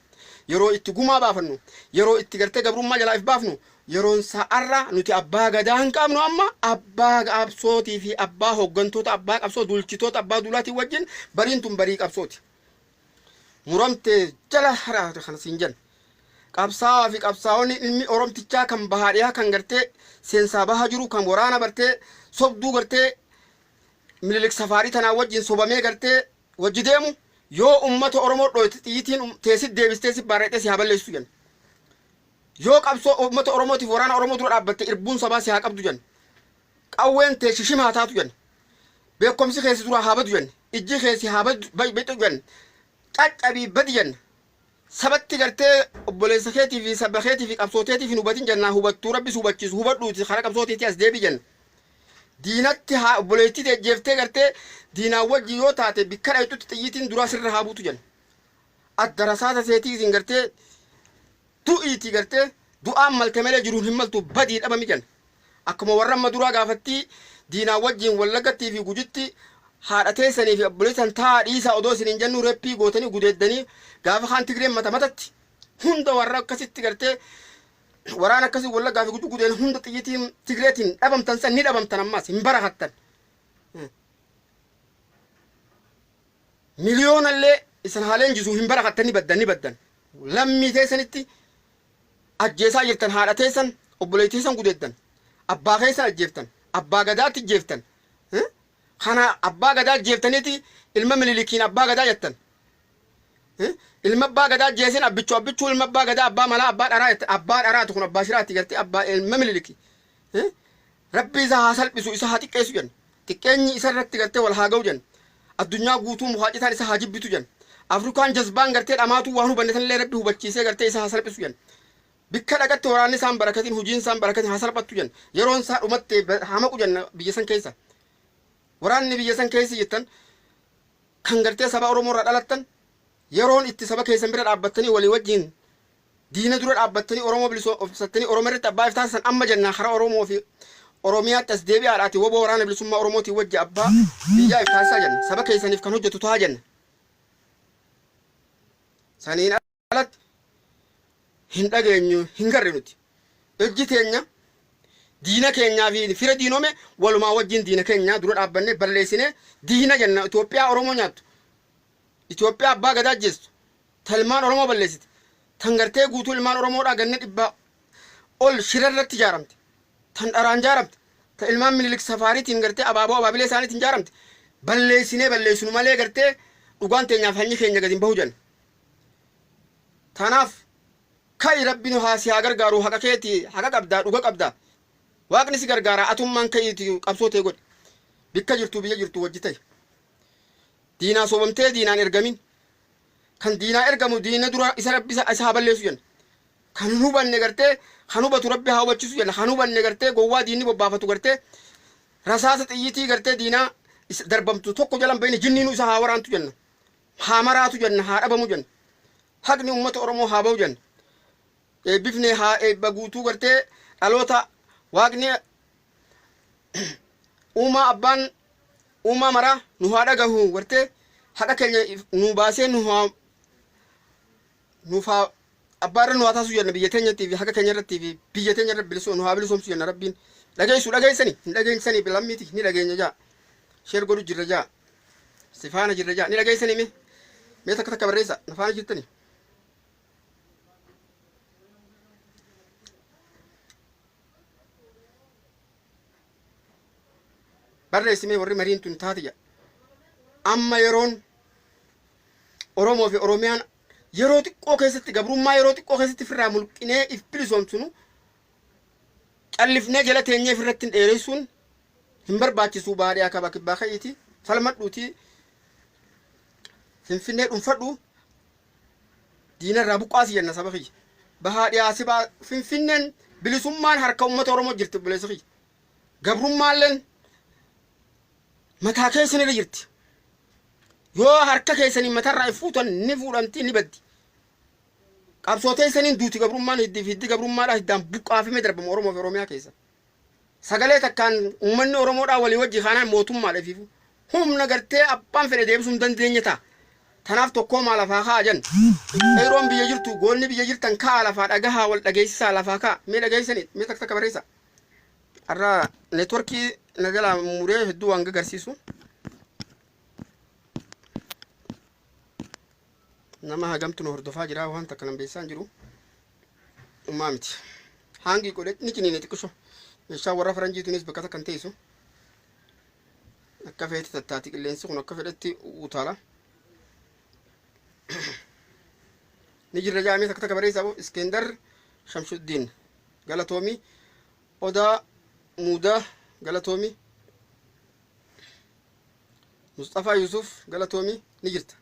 yeroo itti gumaa baafannu yeroo itti gartee gabrummaa jalaa if baafnu yeroon sa'arra nuti abbaa gadaa hin qabnu amma abbaa qabsootii fi abbaa hooggantoota abbaa qabsoo dulchitoota abbaa duulaatii wajjin bariin tun barii qabsooti muramtee jala haraa kana siin jenna qabsaawaa fi qabsaawonni ilmi Oromtichaa kan bahaadhiyaa kan gartee seensaa bahaa jiru kan waraana bartee sobduu gartee Minilik safaarii tanaa wajjin sobamee gartee wajji deemu yoo ummata Oromoo dhoyti xiyyitiin teessit deebistee si barreexee si haa balleessu jenna yoo qabsoo ummata Oromootiif waraana Oromoo dura dhaabbatte irbuun sabaa si haa qabdu jenna qawween tee shishima haa taatu jenna beekomsi keessi dura haa badu jenna ijji keessi haa badu jenna caccabii badi jenna sabatti gartee obboleessa keetii fi saba keetii fi qabsooteetii fi hubatin jennaa hubattuu rabbis hubachiisu hubadhuuti karaa qabsooteetii as deebi jenna diinatti haa obboleettii jeeftee gartee diinaa wajji yoo taate bikka dhayxutti xiyyitiin duraa sirra haa buutu jenna addarasaata seetiitiin gartee du'iitii gartee du'aan malte malee jiruun hin maltu badii dhabami jenna akkuma warra amma duraa gaafattii diinaa wajjiin wallaggattii fi gujitti haadha teessanii fi obboleessan taa dhiisaa odoo isin hin jennu reppii gootanii gudeeddanii gaafa kaan Tigreen matatti hunda warra akkasitti gartee waraana akkasii wallaggaa fi guju gudeen hunda xiyyitiin Tigreetiin dhabamtan san ni dhabamtan ammaas hin barakattan miliyoonallee isan haaleen jisu hin barakattan ni baddan lammii teessanitti ajjeesaa jirtan haadha teessan obboleettii teessan gudeeddan abbaa keessan ajjeeftan abbaa gadaatti ajjeeftan kana abbaa gadaa jeeftaniiti ilma Minilikiin abbaa gadaa jettan ilma abbaa gadaa jeesin abbichuu ilma abbaa gadaa abbaa malaa abbaa dharaa kun abbaa shiraatti gartee abbaa ilma Miniliki rabbi isa haa salphisu isa haa xiqqeessu jenna xiqqeenyi isa irratti gartee wal haa ga'u jenna addunyaa guutuu muhaacitaan isa haa jibbitu jenna afrikaan jazbaan gartee dhamaatu waan hubanne sanillee rabbi hubachiisee gartee isa haa salphisu jenna bikka dhaqatti waraanni isaan barakatiin hojiin isaan barakatiin haa salphattu jenna yeroon isaa dhumatte haa maqu jenna biyya san keessa waraanni biyya san keessa jettan kan gartee saba oromoo irraa dhalattan yeroon itti saba keessan bira dhaabbattanii walii wajjin diina dura dhaabbattanii oromoo bilisoomsattanii oromoo irratti abbaa iftaan san amma jennaa karaa oromoo fi oromiyaatti as deebi'aadhaati woboo waraana bilisummaa oromootiin wajji abbaa biyyaa iftaansaa jenna saba keessaniif kan hojjetu ta'a jenna saniin alatti hin dhageenyu hin garre nuti ejji teenya diina keenyaa fi fira diinome walumaa wajjin diina keenyaa dura dhaabbanne balleessine diina jenna Itoophiyaa oromoo nyaattu Itoophiyaa abbaa gadaa jeestu talmaan oromoo balleessite tan gartee guutuu ilmaan oromoodhaa ganne dhibbaa ol shirarratti ijaaramte tan dharaan ijaaramte ta ilmaan minilik safaariitiin gartee abaaboo abaabilee isaaniitiin ijaaramte balleessinee balleessinu malee gartee dhugaan teenyaaf hanyi keenya gadi hin bahu jenna tanaaf kai rabbiin haasi haa gargaaru haqa keeti haqa qabdaa dhuga qabdaa waaqni si gargaara atummaan ka'iiti qabsootee godhe bikka jirtu biyya jirtu wajji ta'e diinaa soomamtee diinaan ergamin kan diinaa ergamu diina dura isa rabbi isa haa balleessu jenna kan hin hubanne gartee kan hubatu rabbi haa hubachiisu jenna kan hubanne gartee gowwaa diinni bobbaafatu gartee rasaasa xiyyitii gartee diinaa darbamtu tokko jalan bayni jinniinu isa haa waraantu jenna haa maraatu jenna haa dhabamu jenna haqni ummata oromoo haa ba'u jenna eebbifne haa eebba guutuu gartee dhaloota waaqni uumaa abbaan uumaa maraa nu haa dhagahu gartee haqa keenya nu baasee nuuf haa abbaarra nu haa taasisu jenna biyya teenyattii fi haqa keenya irrattii fi biyya teenya irra nu haa bilisoomsu jenna rabbiin dhageessanii hin dhageessanii bilammiti ni dhageenya jaa sheer godhu jirra jaa sifaana jirra jaa ni dhageessanii mee takka takka barreessa nafaana jirtanii barreessimee warri mariin tun taatiyya amma yeroon oromoo fi oromiyaan yeroo xiqqoo keessatti gabrummaa yeroo xiqqoo keessatti firraa mulqinee if bilisoomsunu callifnee jala teenyee firratti dheeressuun hin barbaachisu baadiyyaa kaba kibbaa ka'iiti falmadhuuti finfinnee dhuunfadhu diinarraa buqqaasi jenna saba kiyya bahaa dhiyaasi baa finfinneen bilisummaan harka ummata oromoo jirti buleessa kiyya gabrummaalleen mataa keessanirra jirti yoo harka keessanii matarraa fuutan ni fuudhamti ni baddi qabsootee isaniin duuti gabrummaan hiddi gabrummaadhaa hiddaan buqqaafimee darbamu oromoo fi oromiyaa keessa sagalee takkaan uummanni oromoodhaa walii wajji kaanaan mootummaadha fiifu humna gartee abbaan fedhe deebisuu hin dandeenye ta'a tanaaf tokkoo maa lafaa ka'a jan yeroon biyya jirtu goonni biyya jirtan ka'a lafaa dhagahaa wal dhageessisaa lafaa ka'a mee dhageessanii mee takka takka barreessa arraa neetworkii na jalaa muree hedduu waan agarsiisu nama hagamtu nu hordofaa jira waan takka nan beessaan jiru ummaa miti hangi godhe ni ciniine xiqqisho meeshaa warra faranjiitunis bakka takkan teessu akka feeti tattaati qilleensi kun akka fedhetti utaala ni jirra jaamee takka takka bareessaa iskendar shamshuddin galatoomi odaa muudaa galatoomi Mustafaa Yusuf galatoomi ni jirta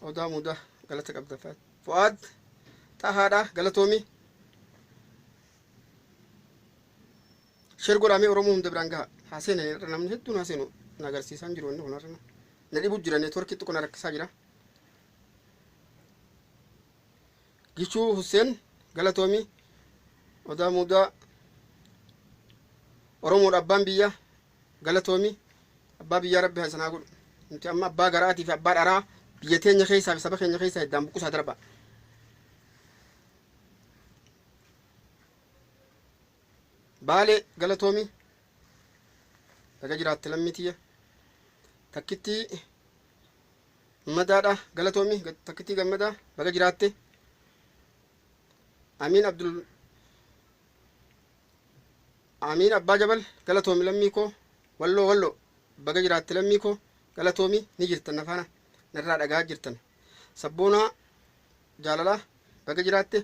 odaa muudaa galata qabda Fuad Tahaadha galatoomi sheer godhamee oromoo hunda biraan gaha haaseenan irra namni hedduun haaseenu na agarsiisan jiru inni kunarra na dhibu jira neetworkii xiqqoo na rakkisaa jira Gichuu Hussein galatoomi odaa muudaa oromoodha abbaan biyya galatoomi abbaa biyyaa rabbi haa isanaa godhu nuti amma abbaa garaatii fi abbaa dharaa biyya teenya keessaa fi saba keenya keessaa iddaan buqqusaa darba Baale galatoomi daga jiraatte lammitiyya takkitti madaadha galatoomi takkitti gammadaa baga jiraatte Amiin abbaa jabal galatoomi lammii koo walloo baga jiraatte lammii koo galatoomi ni jirtan nafaana narraa dhagaa jirtan sabboonaa jaalalaa baga jiraatte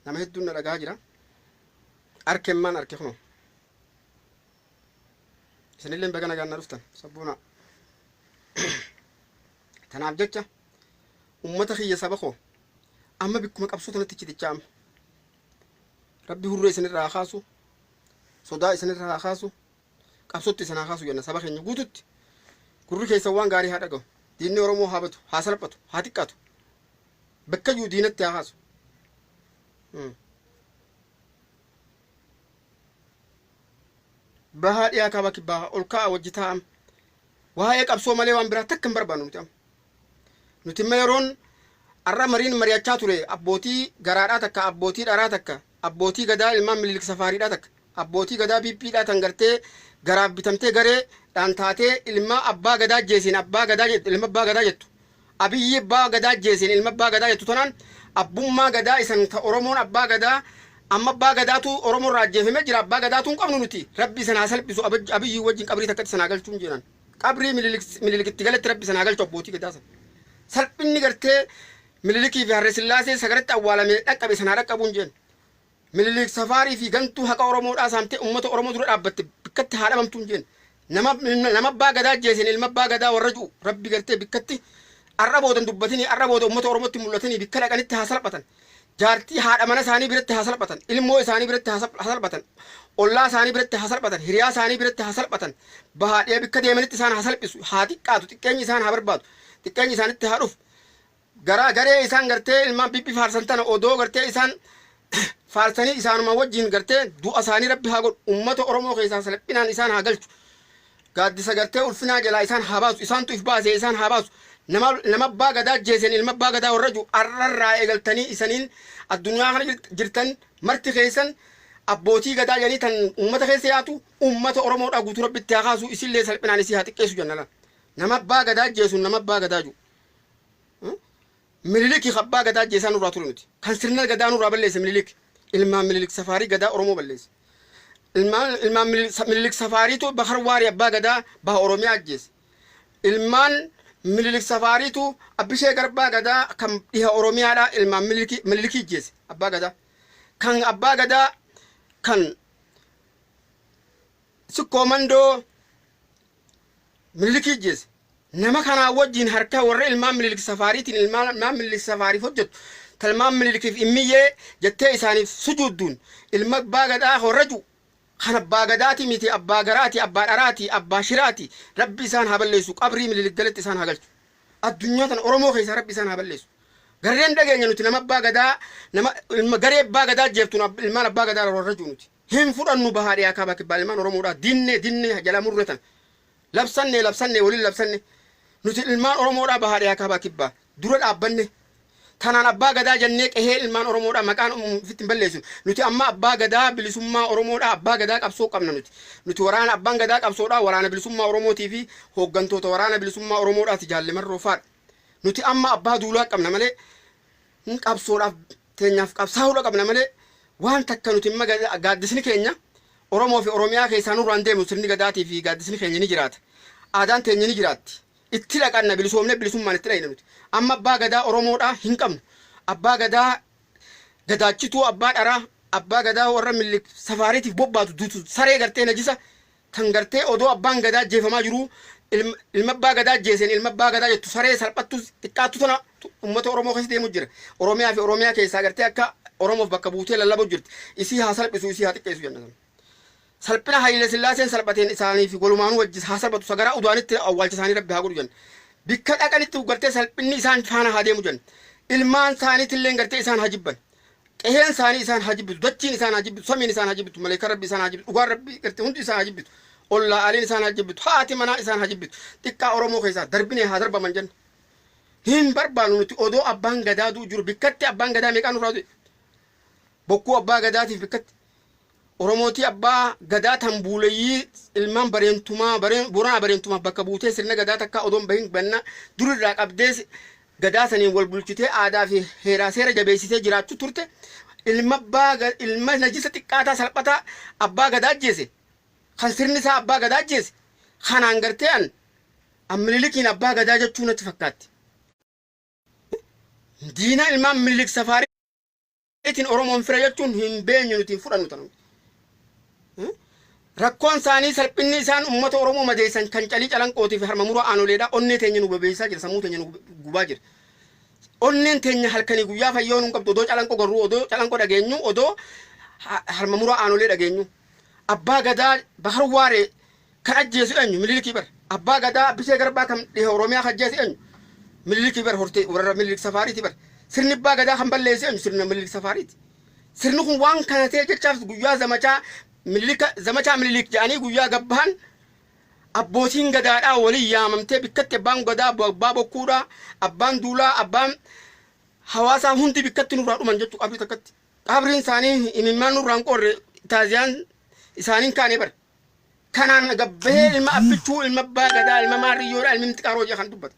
nama hedduun na dhagaa jira arkemmaan arke kuno isinillee baga nagaan na dhuftan sabbuuna tanaaf jecha ummata kiyya saba koo amma bikkuma qabsoo tanatti citiccaam rabbi hurree isinirraa kaasu sodaa isinirraa kaasu qabsootti isinaa kaasu jenna saba keenya guututti gurri keessa waan gaarii haa dhaga'u diinni oromoo haa batu haa salphatu haa xiqqaatu bakka jiru diinatti haa kaasu bahaa dhiyaa kaaba kibbaa ol ka'a wajji taa'am waa'ee qabsoo malee waan biraa takka hin barbaannu nuti amma yeroon arra mariin mari'achaa ture abbootii garaadhaa takka abbootii dharaa takka abbootii gadaa ilmaan Minilik Safaariidhaa takka abbootii gadaa bippiidhaa tan gartee garaaf bitamtee garee dhaan taatee ilma abbaa gadaa jeesiin abbaa gadaa jettu ilma abbaa gadaa jettu abiyyi abbaa gadaa jeesiin ilma abbaa gadaa jettu tanaan abbummaa gadaa isan ta oromoon abbaa gadaa amma abbaa gadaatu oromoon raajjeefamee jira abbaa gadaatu hin qabnu nuti rabbi sanaa salphisu abiyyi wajjin qabrii takkatti sanaa galchuun jedhan qabrii Minilikitti galatti rabbi sanaa galchu abbootii gadaa san salphinni gartee Minilikii fi Harre Sillaasee sagaratti awwaalamee dhaqqabe sanaa dhaqqabuun jeen Minilik Safaarii fi gantuu haqa oromoodhaa saamtee ummata oromoo dura dhaabbatte bikkatti haa dhabamtuun jeen nama abbaa gadaa jeeseen ilma abbaa gadaa warra jiru rabbi gartee bikkatti arra boodan dubbatanii arra booda ummata oromootti mul'atanii bikka dhaqanitti haa salphatan jaartii haadha mana isaanii biratti haa salphatan ilmoo isaanii biratti haa salphatan ollaa isaanii biratti haa salphatan hiriyaa isaanii biratti haa salphatan bahaadhee bikka deemanitti isaan haa salphisu haa xiqqaatu xiqqeenyi isaan haa barbaadu xiqqeenyi isaanitti haa dhufu garee isaan gartee ilmaan bibbi faarsan tana odoo gartee isaan faarsanii isaanuma wajjin gartee du'a isaanii rabbi haa godhu ummata oromoo keessaa salphinaan isaan haa galchu gaaddisa gartee ulfinaa jalaa isaan haa baasu isaantu if baasee isaan haa baasu nama abbaa gadaa jeeseen ilma abbaa gadaa warra jiru arrarraa eegaltanii isaniin addunyaa kana jirtan marti keessan abbootii gadaa jedhanii tan ummata keessa yaatu ummata oromoodhaa guutuu rabbitti haa kaasu isillee salphinaan isii haa xiqqeessu jennala nama abbaa gadaa jeesuun nama abbaa gadaa jiru Minilikii abbaa gadaa jeesaa nurraa ture nuti kan sirna gadaa nurraa balleesse Minilik ilmaan Minilik Safaarii gadaa oromoo balleesse ilmaan Minilik Safaariitu bahar waarii abbaa gadaa baha oromiyaa ajjeese ilmaan Minilik Safaariitu abbishee garbaa gadaa kan dhiha oromiyaadha ilmaan Minilikii ajjeese abbaa gadaa kan abbaa gadaa kan sikkoomandoo Minilikii ajjeese nama kanaa wajjin harka warra ilmaan Minilik Safaariitiin ilmaan Minilik Safaariif hojjetu talmaan Minilikiif immiyyee jettee isaaniif sujuudduun ilma abbaa gadaa warra jiru kan abbaa gadaati miti abbaa garaati abbaa dharaati abbaa shiraati rabbi isaan haa balleessu qabrii Minilik galatti isaan haa galchu addunyaa tan oromoo keessa rabbi isaan haa balleessu gareen dhageenya nuti nama abbaa gadaa nama ilma garee abbaa gadaa jeeftuun ilmaan abbaa gadaa warra jiru nuti hin fudhannu bahaadhiyaa kaabaa kibbaa ilmaan oromoodhaa dinne jala murretan labsanne waliin labsanne nuti ilmaan oromoodhaa bahaadhiyaa kaabaa kibbaa dura dhaabbanne tanaan abbaa gadaa jennee qehee ilmaan oromoodhaa maqaan ofitti hin balleessu nuti amma abbaa gadaa bilisummaa oromoodhaa abbaa gadaa qabsoo qabna nuti waraana abbaan gadaa qabsoodhaa waraana bilisummaa oromootii fi hooggantoota waraana bilisummaa oromoodhaati jaallemarroo faadha nuti amma abbaa duulaa qabna malee qabsoodhaaf teenyaaf qabsaa'uudha qabna malee waan takka nuti amma gaaddisni keenya oromoo fi oromiyaa keessaa nurraan deemu sirni gadaatii fi gaaddisni keenya ni jiraata aadaan teenya ni jiraatti itti dhaqanna bilisoomne bilisummaan itti dhaqna nuti amma abbaa gadaa oromoodhaa hin qabnu abbaa gadaa gadaachituu abbaa dharaa abbaa gadaa warra Minilik Safaariitiif bobbaatu duutu saree gartee najisa kan gartee odoo abbaan gadaa jeefamaa jiru ilma abbaa gadaa jeeseen ilma abbaa gadaa jettu saree salphattu xiqqaattu tana ummata oromoo keessa deemu jira oromiyaa fi oromiyaa keessaa gartee akka oromoof bakka buutee lallabu jirti isii haa salphisu isii haa xiqqeessu jennatan salphina Hayilee Sillaaseen salphateen isaanii fi golumaanuu wajjis haa salphatu sagaraa udaanitti awwaalcha isaanii rabbi haa godhu jenna bikka dhaqanitti gartee salphinni isaan faana haa deemu jenna ilmaan isaaniitillee gartee isaan haa jibban qeheen isaanii isaan haa jibbitu dachiin isaan haa jibbitu samiin isaan haa jibbitu maleekan rabbi isaan haa jibbitu dhugaan rabbi gartee hundi isaan haa jibbitu ollaa aliin isaan haa jibbitu haati manaa isaan haa jibbitu xiqqaa oromoo keessaa darbinee haa darbaman jenna hin barbaannu nuti odoo abbaan gadaatu jiru bikkatti abbaan gadaa meeqaan nurraa du'e bokkuu abbaa gadaatiif bikkatti oromooti abbaa gadaa tan buuleyyii ilmaan boranaa bareentumaa bakka buutee sirna gadaa takka odoon bahin banna durirraa qabdee gadaa saniin wal bulchitee aadaa fi heeraa seera jabeessitee jiraachuu turte ilma najisa xiqqaataa salphataa abbaa gadaa ajjeese kan sirni isaa abbaa gadaa ajjeese kanaan gartee an Minilikiin abbaa gadaa jechuu natti fakkaatti diina ilmaan Minilik Safaarii itin oromoon fira jechuun hin beenyu nuti hin fudhannu tanu. Rakkoon isaanii salphinni isaan uummata oromoo madeessan kan calii calanqootii fi harma muraa aanoleedha. Onnee teenya nu bebeessaa jira, sammuu teenya nu gubaa jira. Onneen teenya halkanii guyyaa fayyoo nu qabdu odoo calanqoo garuu odoo calanqoo dhageenyu odoo harma muraa aanolee dhageenyu. Abbaa gadaa bahar waaree kan ajjeesu eenyu Minilikii bar. Abbaa gadaa Bishee Garbaa kan dhiha Oromiyaa kan ajjeesu eenyu Minilikii bar hortee warra Minilik Safaariiti bar. Sirni abbaa gadaa kan balleessu eenyu sirna Minilik Safaariiti. Sirni kun waan kana ta'e jechaaf guyyaa zamachaa Minilik jedhanii guyyaa gabbahan abbootiin gadaadhaa walii yaamamtee bikkatti abbaan gadaa abbaa bokkuudhaa abbaan duulaa abbaan hawaasaa hundi bikkatti nurraa dhuman jechuu qabri takkatti. Qabriin isaanii imimmaan nurraan qorre taaziyaan isaaniin kaanee bara. Kanaan gabbahee ilma abbichuu ilma abbaa gadaa ilma maarriyyoodhaa ilmi mixqaaroo jee kan dubbate.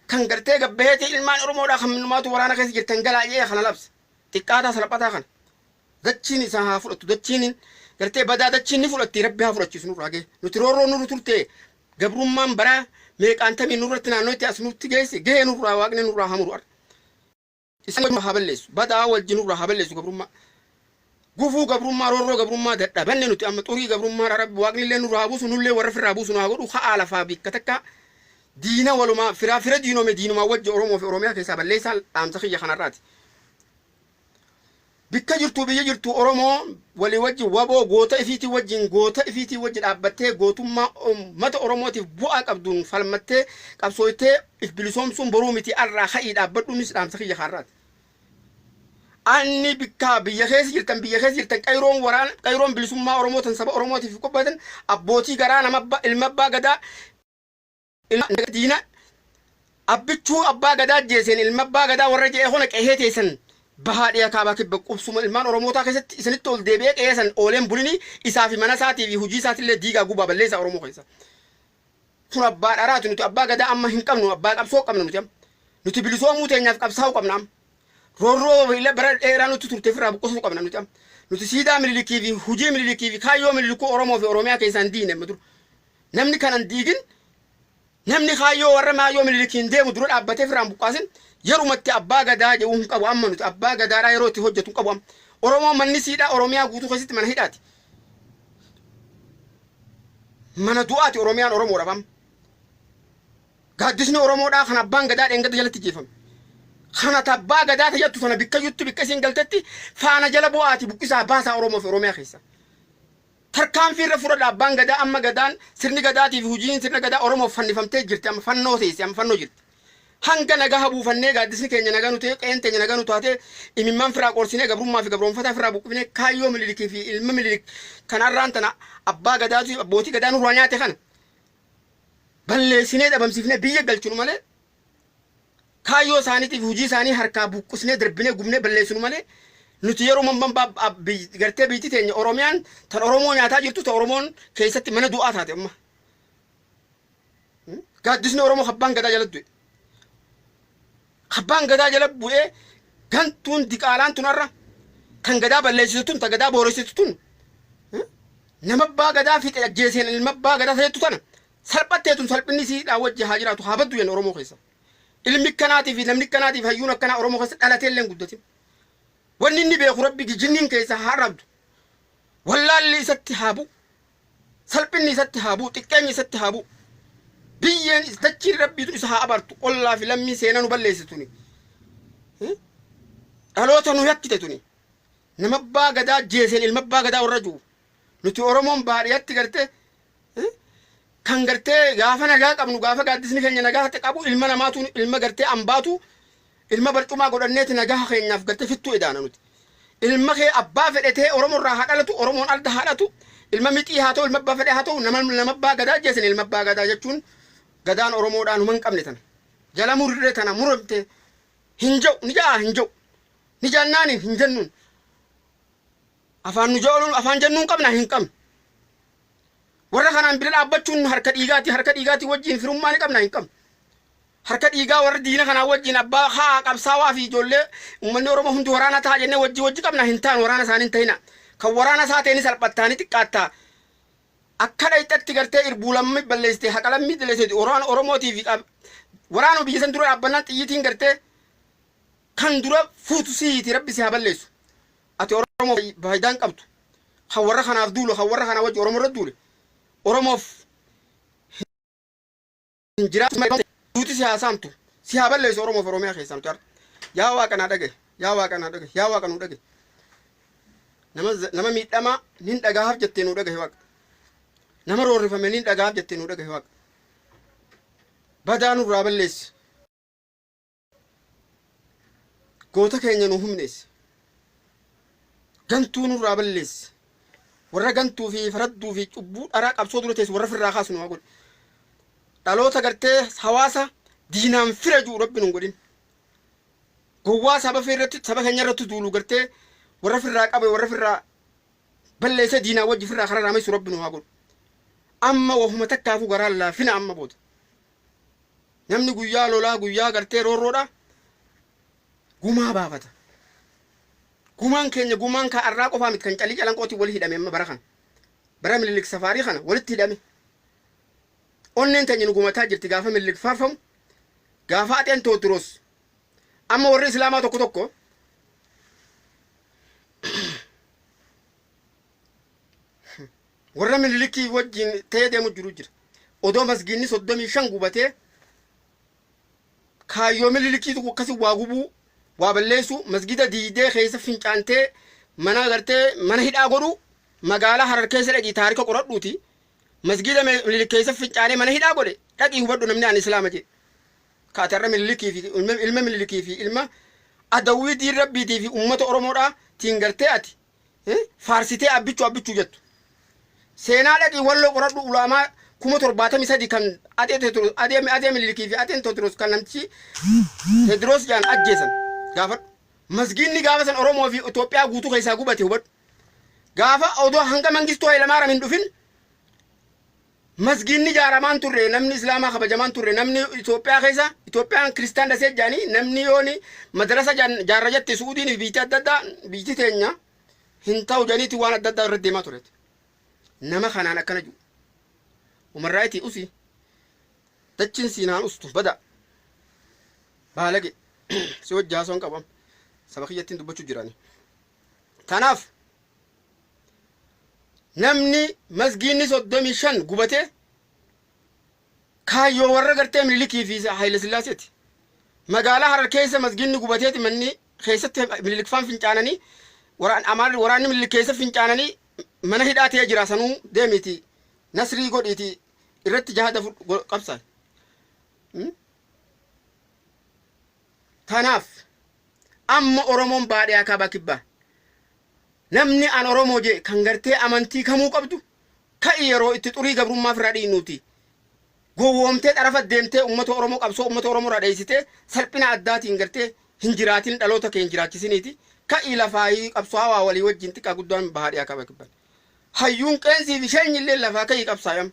Kan gartee gabbaheeti ilmaan oromoodhaa kan minumaatu waraana keessa jirtan galaa jee kana labsa. Xiqqaataa salphataa kana. Dachiin isaa haa fudhattu dachiin gartee badaa dachiin ni fudhatti rabbi haa fudhachiisu nurraa gee. Nuti roorroo nurri turte gabrummaan bara meeqaantamii nurratti naannootti as nutti geesse gahee nurraa waaqni nurraa hamuru arra. Isaan haa balleessu badaa wajjin nurraa haa balleessu gabrummaa. Gufuu gabrummaa roorroo gabrummaa dadhabanne nuti amma xurii gabrummaa rabbi waaqni illee nurraa buusu nullee warra firraa buusu naa godhu haa lafaa bikka takka diina walumaa fira diinome diinumaa wajji Oromoo fi Oromiyaa keessaa balleessaa dhaamsa kiyya kanarraati. Bikka jirtu biyya jirtu Oromoo walii wajji waboo goota ifiitii wajji dhaabbattee gootummaa uummata Oromootiif bu'aa qabduun falmattee qabsooytee if bilisoomsuun boruu miti arraa ha'ii dhaabbadhuunis dhaamsa kiyya kanarraati. Anni bikka biyya keessa jirtan qayroon bilisummaa Oromootan saba Oromootiif qophatan abbootii garaa nama ilma abbaa gadaa ilma diina abbichuu abbaa gadaa jeeseen ilma abbaa gadaa warra jee hona qehee teessan bahaadhiya kaabaa kibba qubsuma ilmaan Oromootaa keessatti isinitti ol deebi'ee qeessan ooleen bulini isaa fi mana isaatii fi hujii isaatiillee diigaa gubaa balleessaa Oromoo keessa. Kun abbaa dharaatu nuti abbaa gadaa amma hin qabnu abbaa qabsoo qabna nuti bilisoomuu teenyaaf qabsaa'uu qabna amma. Roorroo illee bara dheeraa nuti turte firraa buqqisuu qabna nuti amma. Nuti siidaa Minilikii fi hujii Minilikii fi kaayyoo Minilikuu Oromoo fi Oromiyaa keessaan diine amma dura. Namni kanan diigin namni kaayyoo warra maayyoo Minilikiin deemu dura dhaabbatee firraan buqqaasin yerumatti abbaa gadaa jedhu hin qabu amma nuti abbaa gadaadhaa yeroo itti hojjetu hin qabu amma. Oromoo manni siidhaa Oromiyaa guutuu keessatti mana hidhaati. Mana du'aati Oromiyaan Oromoodhaaf amma. Gaaddisni Oromoodhaa kan abbaan gadaa dheengada jalatti jeefame. Kana tabbaa gadaa tajattu sana bikka juttu bikka isin galtetti faana jala bu'aati buqqisaa baasaa Oromoo fi Oromiyaa keessa. Tarkaanfii irra fudhadha abbaan gadaa amma gadaan sirni gadaatii fi hujiin sirna gadaa Oromoof fannifamtee jirti amma fannoo teessi amma fannoo jirti. Hanga nagaa buufannee gaaddisni keenya nagaa nuti qeen teenya nagaa nu taate imimmaan firaa qorsinee gabrummaa fi gabroonfataa firaa buqqifnee kaayyoo Minilikii fi ilma Minilik kanarraan tana abbaa gadaa fi abbootii gadaa nurraa nyaate kana balleessinee dhabamsiifnee biyya galchinu malee kaayyoo isaaniitiif hujii isaanii harkaa buqqisnee darbinee gubnee balleessinu malee nuti yeroo mamban gartee biitti teenya Oromiyaan tan Oromoo nyaataa jirtu ta Oromoon keessatti mana du'aa taate amma. Gaaddisni Oromoo abbaan gadaa jala du'e. Abbaan gadaa jala bu'ee gantuun diqaalaan tunarra kan gadaa balleessitu tun ta gadaa booressitu tun nama abbaa gadaa fixe ajjeeseen ilma abbaa gadaa ta'ettu tana salphattee tun salphinni siidhaa wajji haa jiraatu haa baddu jenna Oromoo keessa. Ilmi kanaatii fi namni kanaatii fi hayyuun akkanaa Oromoo keessa dhalatee illee guddatin. Wanni inni beeku rabbi jinniin keessa haa rabdu. Wallaalli isatti haa bu'u. Salphinni isatti haa bu'u. Xiqqeenyi isatti haa bu'u. Biyyeen dachiin rabbiitu isa haa abartu. Ollaa fi lammii seenaa nu balleessituni. Dhaloota nu yakkite tuni. Nama abbaa gadaa jeeseen ilma abbaa gadaa warra jiru. Nuti Oromoon baadiyyaatti gartee kan gartee gaafa nagaa qabnu gaafa gaaddisni keenya nagaa hate qabu ilma namaatu ilma gartee ambaatu ilma barcumaa godhanneeti nagaa keenyaaf gartee fittuu edaana nuti. Ilma kee abbaa fedhetee Oromoorraa haa dhalatu Oromoon alda haa dhalatu ilma mixii haa ta'u ilma abbaa fedhee haa ta'u nama abbaa gadaa jeeseen ilma abbaa gadaa jechuun gadaan Oromoodhaan huma hin qabne tana. Jala murree tana muramte hin jiru ni jaa hin jiru ni jaannaan hin jennuun afaan nu jooluun afaan jennuun qabna hin qabne. Warra kanaan bira dhaabbachuun harka dhiigaati wajjin firummaa ni qabna hin qabne. Harka dhiigaa warra diina kanaa wajjin abbaa haa qabsaawaa fi ijoollee uummanni Oromoo hundi waraana ta'a jennee wajji qabna hin taane waraana isaanii hin ta'ina. Kan waraana isaa ta'anii salphattaanii xiqqaattaa. Akka dhayxatti gartee irbuu lammii balleessite haqa lammii balleessite waraana Oromootii fi waraana biyya san dura dhaabbannaan xiyyiitiin gartee kan dura fuutu siiti rabbi si haballeessu ati oromoo faayidaan qabdu kan warra kanaaf duulu kan warra kana wajji oromoo irra duule oromoof hin jiraatu duuti si haasaamtu si haballeessu oromoof oromiyaa keessamtu ar yaa waaqanaa dhagaye yaa waaqanaa dhagaye yaa waaqanuu dhagaye nama miidhamaa nin dhagahaaf jettee nuu dhagahe waaqa nama roorrifame nin dhagahaaf jettee nuu dhagahe waaqa badaa nurraa balleessi goota keenya nu humneessi gantuu nurraa balleessi warra gantuu fi faradduu fi cubbuu dharaa qabsoo dura teessu warra firraa kaasu nu haa godhi dhaloota gartee hawaasa diinaan fira juu rabbi nun godhin gowwaa saba keenya irratti duulu gartee warra firraa qabe warra firraa balleesse diinaa wajji firraa karaa raameessu rabbi nu haa godhu amma wafuma takkaafuu garaa laafina amma booda namni guyyaa lolaa guyyaa gartee roorroodha gumaa baafata gumaan keenya gumaan ka arraa qofaa miti kan calii calanqooti wali hidhame amma bara kana bara Minilik safaarii kana walitti hidhame onneen teenya nu gumataa jirti gaafa Minilik faarfamu gaafa Ateen Tewoodiroos amma warri islaamaa tokko tokko warra Minilikii wajjin ta'ee deemu jiru jira odoo masgiinni 35 gubatee kaayyoo Minilikii akkasii waa gubuu waa balleessu masgida diidee keessa fincaantee mana gartee mana hidhaa godhu magaalaa Harar keessa dhaqii taarika qoradhuuti masgida Minilik keessa fincaanee mana hidhaa godhe dhaqii hubadhu namni an islaama jedhe kaatarra Minilikii fi ilma Minilikii fi ilma adawwii diin rabbiitii fi uummata oromoodhaa tiin gartee ati faarsitee abbichuu jettu seenaa dhaqii walloo qoradhu ulaamaa 73 kan Atee Minilikii fi Ateen Tewoodiroos kan namtichi Tewoodiroos jaan ajjeesan gaafadhu masgiinni gaafa san oromoo fi Itoophiyaa guutuu keessaa gubate hubadhu gaafa odoo hanga mangistuu Hayilamaariyaam hin dhufin masgiinni ijaaramaan turre namni islaamaa kabajamaan turre namni Itoophiyaa keessa Itoophiyaan kiristaan dasee jaanii namni yooni madrasa jaarra jette Suudiin fi biyyi adda addaa biyyi teenya hin ta'u janiiti waan adda addaa irratti deemaa tureeti nama kanaan akkana jiru umarraayitii usi dachin siinaan ustu bada baalage si wajjaasoon qabam saba kiyyattiin dubbachuu jirani tanaaf namni masgiinni 35 gubatee kaayyoo warra gartee Minilikii fi Haayile Sillaaseeti magaalaa Harar keessa masgiinni gubateeti manni keessatti Minilik faan fincaananii waraanni Minilik keessa fincaananii mana hidhaa ta'ee jira sanuu deemiti nasrii godhiiti irratti jahada qabsan tanaaf amma oromoon baadhee akaabaa kibbaa namni an oromoo je kan gartee amantii kamuu qabdu ka'i yeroo itti xurii gabrummaa firraa dhiinuuti gowwoomtee xarafa deemtee uummata oromoo qabsoo uummata oromoo irraa dheessitee salphina addaatiin gartee hin jiraatin dhaloota kee hin jiraachisiniiti ka'i lafaayii qabsoo hawaa walii wajjin xiqqaa guddaan baadhee akaabaa kibbaa hayyuun qeensii fi sheenyillee lafaa ka'i qabsaayam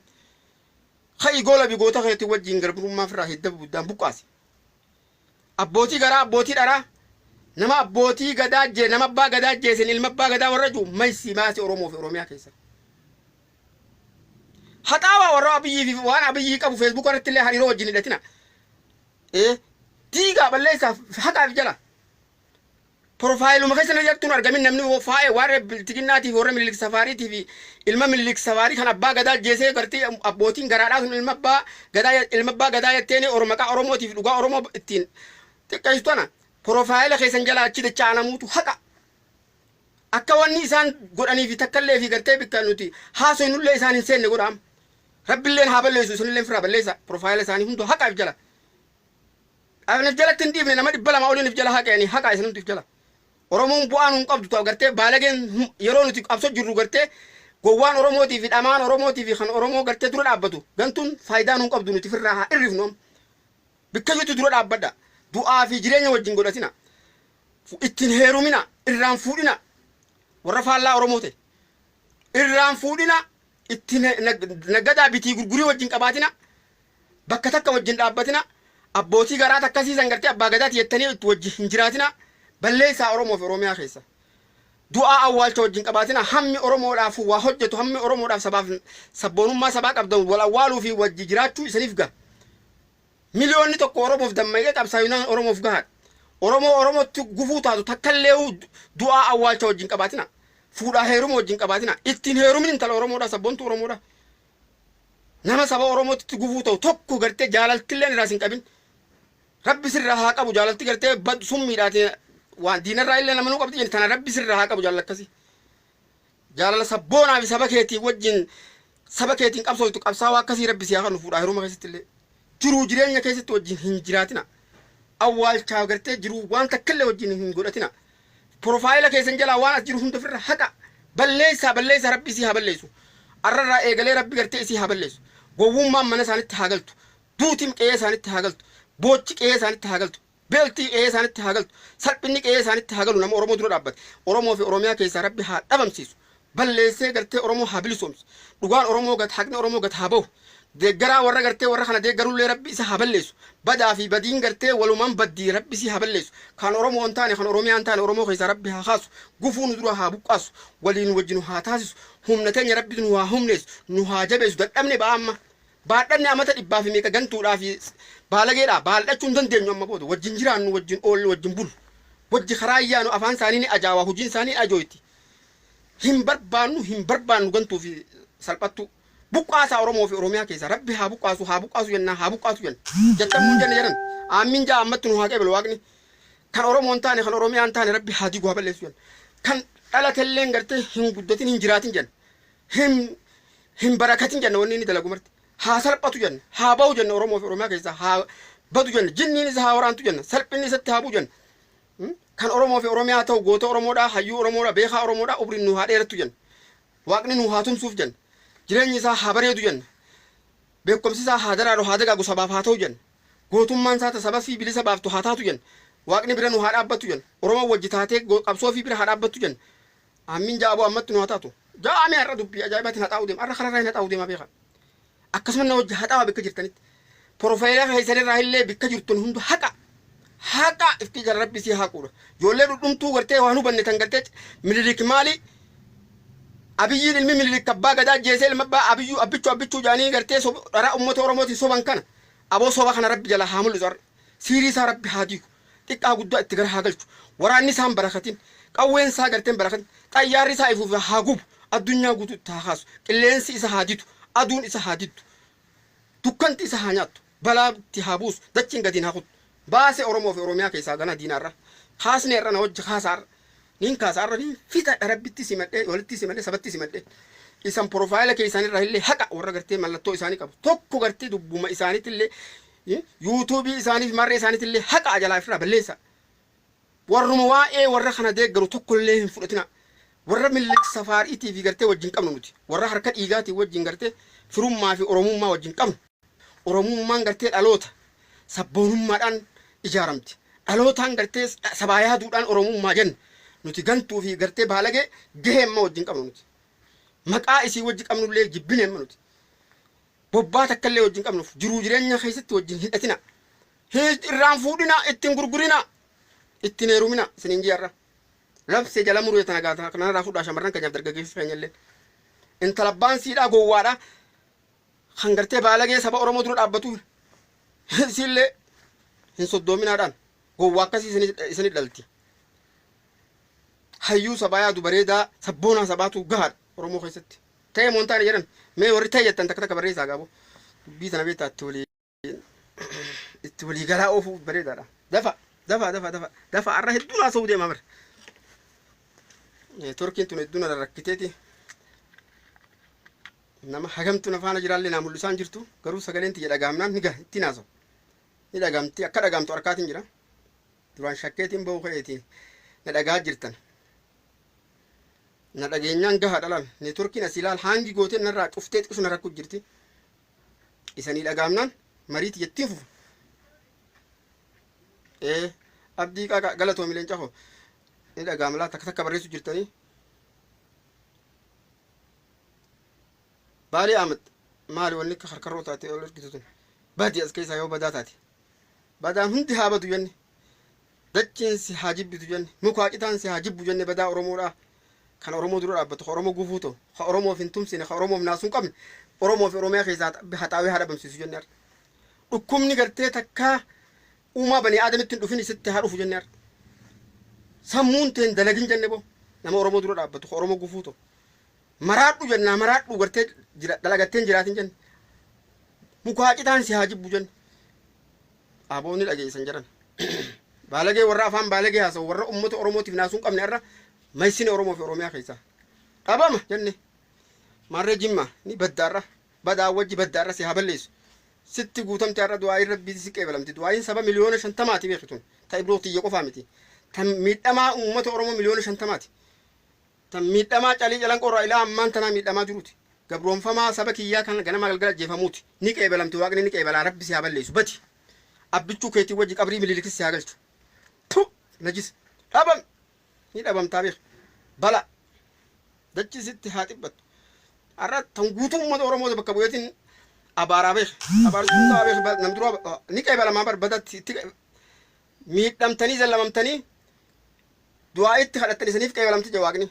ka'i goola bigoota keetti wajjin gabrummaa firraa hidda guddaan buqqaasi abbootii garaa abbootii dharaa nama abbootii gadaa jee nama abbaa gadaa jeesin ilma abbaa gadaa warra juu maysi maasi oromoo fi oromiyaa keessa haxaawa warra abiyyii fi waan abiyyii qabu Facebook irratti illee hariiroo wajjin hidhatina diigaa balleessaaf haqaaf jala profaayiluma keessa jirtuun argamin namni faa'ee warra biltiginnaatiif warra Minilik safaariitii fi ilma Minilik safaarii kan abbaa gadaa jeesee gartee abbootiin garaadhaa sun ilma abbaa gadaa jetteen maqaa oromootiif dhugaa oromoo ittiin xiqqeessitana profaayila keessan jala achi dachaanamuutu haqa akka wanni isaan godhanii fi takkallee fi gartee bikkaan nuti haasoynullee isaan hin seenne godhaam rabbilleen haa balleessu isinilleen firaa balleessa profaayila isaanii hundi haqaaf jala abnif jalatti hin dhiibne nama 200 oliinif jala haqeeni haqa isinumtiif jala oromoon bu'aan hin qabdu ta'u gartee baalageen yeroo nuti qabsoo jirru gartee gowwaan oromootii fi dhamaan oromootii fi kan oromoo gartee dura dhaabbatu gantuun faayidaan hin qabdu nuti firraa haa irrifnu bikka jirtu dura dhaabbadha du'aa fi jireenya wajjin godhatina ittiin heerumina irraan fuudhina warra faallaa oromoo ta'e irraan fuudhina ittiin nagadaa bitii gurgurii wajjin qabaatina bakka takka wajjin dhaabbatina abbootii garaa takkasiisan gartee abbaa gadaati jettanii itti wajjin hin jiraatina balleessaa oromoo fi oromiyaa keessa du'aa awwaalcha wajjin qabaatina hammi oromoodhaaf waa hojjetu hammi oromoodhaaf sabaaf sabboonummaa sabaa qabdan wal awwaaluu fi wajji jiraachuu isaniif gaha miliyoonni tokko oromoof dammaqee qabsaayinaan oromoof gahaadha Oromootti gufuu taatu takkallee du'aa awwaalcha wajjin qabaatina. Fuudhaa heeruma wajjin qabaatina. Ittiin heerumin intala Oromoodha sabboontu Oromoodha. Nama saba Oromootti gufuu ta'u tokko gartee jaalaltillee irraa sin qabin. Rabbi sirraa haa qabu jaalalti gartee summiidhaatiin waan diinarraa illee nama nu qabdi jenni tana rabbi sirraa haa qabu jaalala akkasii. Jaalala sabboonaa fi saba keetii wajjin saba keetiin qabsootu qabsaawaa akkasii rabbi si haa kanu fuudhaa heeruma keessatti illee. Jiruu jireenya keessatti wajjin hin jiraatina. Awwaalchaa gartee jiruu waan takkallee wajjin hin godhatina. Profaayila keessan jalaa waan as jiru hunda ofirra haqa. Balleessaa rabbi isii haa balleessu. Arrarraa eegalee rabbi gartee isii haa balleessu. Gowwummaan mana isaanitti haa galtu. Duutiin qe'ee isaanitti haa galtu. Boochi qe'ee isaanitti haa galtu. Beeltii qe'ee isaanitti haa galtu. Salphinni qe'ee isaanitti haa galu nama Oromoo dura dhaabbate. Oromoo fi Oromiyaa keessaa rabbi haa dhabamsiisu. Balleessee gartee Oromoo haa bilisoomsu. Dhugaan Oromoo haqni Oromoo haa bahu. Deeggaraa warra gartee warra kana deeggarullee rabbi isa haa balleessu. Badaa fi badiin gartee walumaan baddii rabbi si haa balleessu. Kan Oromoo hin taane kan Oromiyaa hin taane Oromoo keessaa rabbi haa kaasu. Gufuu nu dura haa buqqaasu. Waliin wajjin haa taasisu. Humna teenya rabbi nu haa humneessu. Nu haa jabeessu. Dadhabne ba'a amma. Baadhanne amata dhibbaa fi meeqa gantuudhaa fi baalageedhaa baaldhachuu hin dandeenyu amma booda. Wajjin jiraannu wajjin oollu wajjin bulu. Wajji karaa iyyaanu afaan isaanii ni ajaa'aa hojiin isaanii ajooyti. Hin barbaannu gantuu fi salphattu. Buqqaasaa Oromoo fi Oromiyaa keessa rabbi haa buqqaasu jenna haa buqqaasu jenna. Jettamuun jenna jedhan aamin jaa ammatti nu haa qeebalu waaqni. Kan Oromoo hin taane kan Oromiyaa hin taane rabbi haa digu haa balleessu jenna. Kan dhalatelleen gartee hin guddatin hin jiraatin jenna. Hin barakatin jenna wanni inni dalagu marti. Haa salphatu jenna haa bahu jenna Oromoo fi Oromiyaa keessa haa badu jenna jinniin isa haa waraantu jenna salphinni isatti haa bu'u jenna. Kan Oromoo fi Oromiyaa ta'u goota Oromoodhaa hayyuu Oromoodhaa beekaa Oromoodhaa umriin nu haa dheerattu jenna. Waaqni nu haa tumsuuf jenna. Jireenyi isaa haa bareedu jenna. Beekumsi isaa haa daraadhu haa dagaagu sabaaf haa ta'u jenna. Gootummaan isaa sabaa fi bilisa baaftu haa taatu jenna. Waaqni bira nu haa dhaabbattu jenna. Oromoo wajji taatee qabsoo fi bira haa dhaabbattu jenna. Aamin jaaboo ammatti nu haa taatu. Jaa'ame har'a dubbii ajaa'ibaatiin haa xaa'u deema. Har'a kararraa hin haa xaa'u deemaa beeka. Akkasuma na wajji haa xaa'aa bakka jirtanitti. Profaayilaa keessanirraa illee bakka jirtan hundu haqa. Haqa ifti jala rabbi si haquudha. Ijoollee dhudhumtuu gartee waan hubanne tan gartee Minilik maali? Abiyyiin ilmi Minilik abbaa gadaa jeesee ilma abbaa abbichuu jaanii gartee dharaa uummata Oromooti soban kana. Aboo soba kana rabbi jala haa mul'isu har'a. Siirii isaa rabbi haa diigu. Xiqqaa guddaa itti gara haa galchu. Waraanni isaan barakatin. Qawween isaa garteen barakatin. Xayyaarri isaa ifuuf haa gubu. Addunyaa guutuu itti haa kaasu. Qilleensi isa haa didu. Aduun isa haa diddu. Dukkanti isa haa nyaattu. Balaa itti haa buusu. Dachiin gadiin haa kutu. Baase Oromoo fi Oromiyaa keessaa gana diinaarra. Kaasne irra na wajji kaasaarra. Nin kaasaarra nin fixa rabbitti simadhee walitti simadhee sabatti simadhee. Isan profaayila keessanirraa illee haqa warra gartee mallattoo isaanii qabu. Tokko gartee dubbuma isaaniitillee yuutuubii isaaniif marree isaaniitillee haqa jalaa ofirraa balleessa. Warruma waa'ee warra kana deeggaru tokkollee hin fudhatina. Warra Minilik safaariitii fi gartee wajjin qabnu nuti. Warra harka dhiigaatii wajjin gartee firummaa fi Oromummaa wajjin qabnu. Oromummaan gartee dhaloota sabboonummaadhaan ijaaramti. Dhalootaan gartee sabaa yaaduudhaan Oromummaa jenna. Nuti gantuu fi gartee baalagee gahee amma wajjin qabnu nuti. Maqaa isii wajji qabnullee jibbine amma nuti. Bobbaa takkallee wajjin qabnuuf jiruu jireenya keessatti wajjin hidhatina. Irraan fuudhina ittiin gurgurina ittiin heerumina isiniin ji'arra. Labsee jala muruu tana gaata kanarraa fuudhaa shamarran keenyaaf dargaggeessi keenyallee. Intala abbaan siidhaa gowwaadhaa kan gartee baalagee saba Oromoo dura dhaabbatu isillee hin soddoominaadhaan gowwaa akkasii isinii dhalti. Hayyuu sabaa yaadu bareedaa sabboonaa sabaatu gahaadha Oromoo keessatti. Ta'ee moontaan jedhan mee warri ta'e jettan takka barreessaa gaabo. Dubbii tana beektaa itti walii galaa oofuuf bareedaadha. Dafa har'a hedduun haasa'uu deemaa bara. Turkiin tun hedduun ala rakkiteeti. Nama hagamtu na faana jiraallee naa mul'isaan jirtu garuu sagaleen tiyya dhagaamnaan ni gaha ittiin haasa'u. Ni dhagaamti akka dhagaamtu harkaatiin jira. Duraan shakkeetiin ba'uu ka'eetiin na dhagaa jirtan. Na dhageenyaan gahaa dhalaan ni turkiin asii laal hangi gootee narraa cuftee xiqqishu na rakkuu jirti. Isanii dhagaamnaan mariiti jettiin fufu. Abdii galatoomi leenca hoo ni dhagaamlaa takka barreessu jirtanii. Baalee Ahmed maali wanni akka harkarroo taate ol argitu tun baadii as keessaa yoo badaa taate badaan hundi haa badu jenne dachiin si haa jibbitu jenne mukaa citaan si haa jibbu jenne badaa Oromoodhaa kan Oromoo dura dhaabbatu kan Oromoo gufuu ta'u kan Oromoof hin tumsine kan Oromoof naasuun qabne Oromoo fi Oromiyaa keessaa haxaawee haa dhabamsiisu jenne dhukkubni gartee takkaa uumaa banii aadamitti dhufin sitti haa dhufu jennee sammuun teen dalagin jenne boo nama oromoo dura dhaabbatu oromoo gufuuto maraadhu jennaa maraadhu gartee jira dalagatteen jiraatin jenne mukaa citaan si haa jibbu jenne aboonni dhageessan jiran baalagee warra afaan baalagee haasa'u warra ummata oromootiif naasuun qabne irra maysine oromoo fi oromiyaa keessaa dhabama jenne marree jimma ni baddaarra badaa wajji baddaarra si haa balleessu sitti guutamte irra du'aa irra biiti si qeebalamti du'aayin saba miliyoona 50 beekitun ta ibrootiyya qofaa miti tan miidhamaa ummata oromoo miliyoona 50 tan miidhamaa calii jalan qorraa ilaa ammaan tanaa miidhamaa jiruuti gabroonfamaa saba kiyyaa kan ganama galgala jeefamuuti ni qeebalamti waaqni ni qeebalaa rabbi si haa balleessu bati abbichuu keetii wajji qabrii mililikis si haa galchu tu najis dhabam ni dhabamtaa beek bala dachi sitti haa xibbattu arra tan guutuu ummata oromoo bakka bu'eetiin abaaraa beek abaarsuutaa beek nam dura ni qeebalamaa barbadatti miidhamtanii zallamamtanii du'aa itti kadhattanii saniif qeebalamti je waaqni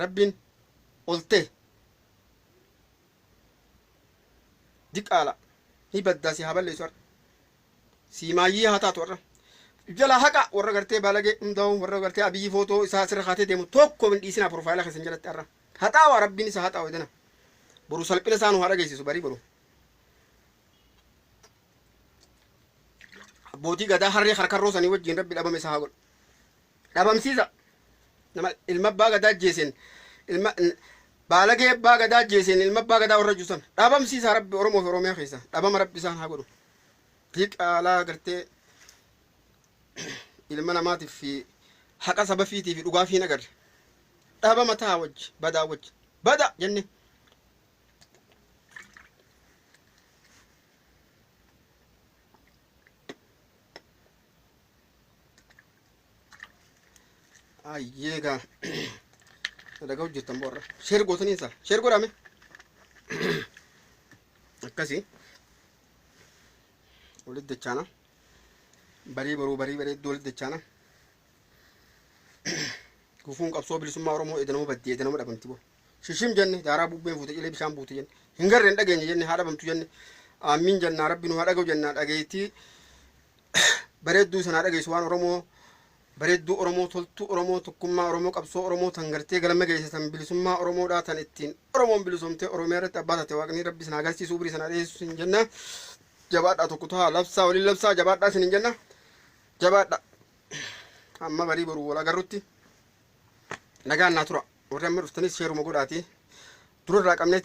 rabbiin oltee diqaala ni baddaa si haa balleessu arra siimaayyii haa taatu arra jala haqa warra gartee baalagee hundaa'u warra gartee abiyyi footoo isaa asirra kaatee deemu tokko min dhiisinaa profaayila keessan jalatti arra haxaawaa rabbiin isa haxaawaa edana boru salphina isaa nu haa dhageessisu barii boru abbootii gadaa harree harkarroo sanii wajjiin rabbi dhabame isaa haa godhu dhabamsiisa nama ilma abbaa gadaa jeesen ilma baalagee abbaa gadaa jeesen ilma abbaa gadaa warra juusan dhabamsiisa rabbi oromoo fi oromiyaa keessa dhabama rabbi isaan haa godhu diqaalaa gartee ilma namaatiif fi haqa saba fiitii fi dhugaa fi nagarre dhabama taa wajji badaa wajji bada jenne ayyeega daga hojjetan borra sheer gootanii isaa sheer godhame akkasii walit dachaana barii baruu barii bareedduu walit dachaana gufuun qabsoo bilisummaa oromoo edanama baddee edanama dhabamti bo shishim jenne daaraa bubbeen fuute cilee bishaan buute jenne hin garreen dhageenye jenne haa dhabamtu jenne aamiin jennaa rabbi nu haa dhaga'u jennaa dhageetii bareedduu sanaa dhageessu waan oromoo bareedduu oromoo toltuu oromoo tokkummaa oromoo qabsoo oromoo tan gartee galma geessisan bilisummaa oromoodhaa tan ittiin oromoon bilisomtee oromiyaa irratti abbaa taate waaqni rabbi sana agarsiisuu birii sana dhiyeessu hin jenna jabaadhaa tokko ta'a labsaa waliin labsaa jabaadhaa sin hin jenna jabaadha amma barii baruu wal agarrutti nagaan naa tura warri amma dhuftanis sheeruma godhaati durarraa qabneeti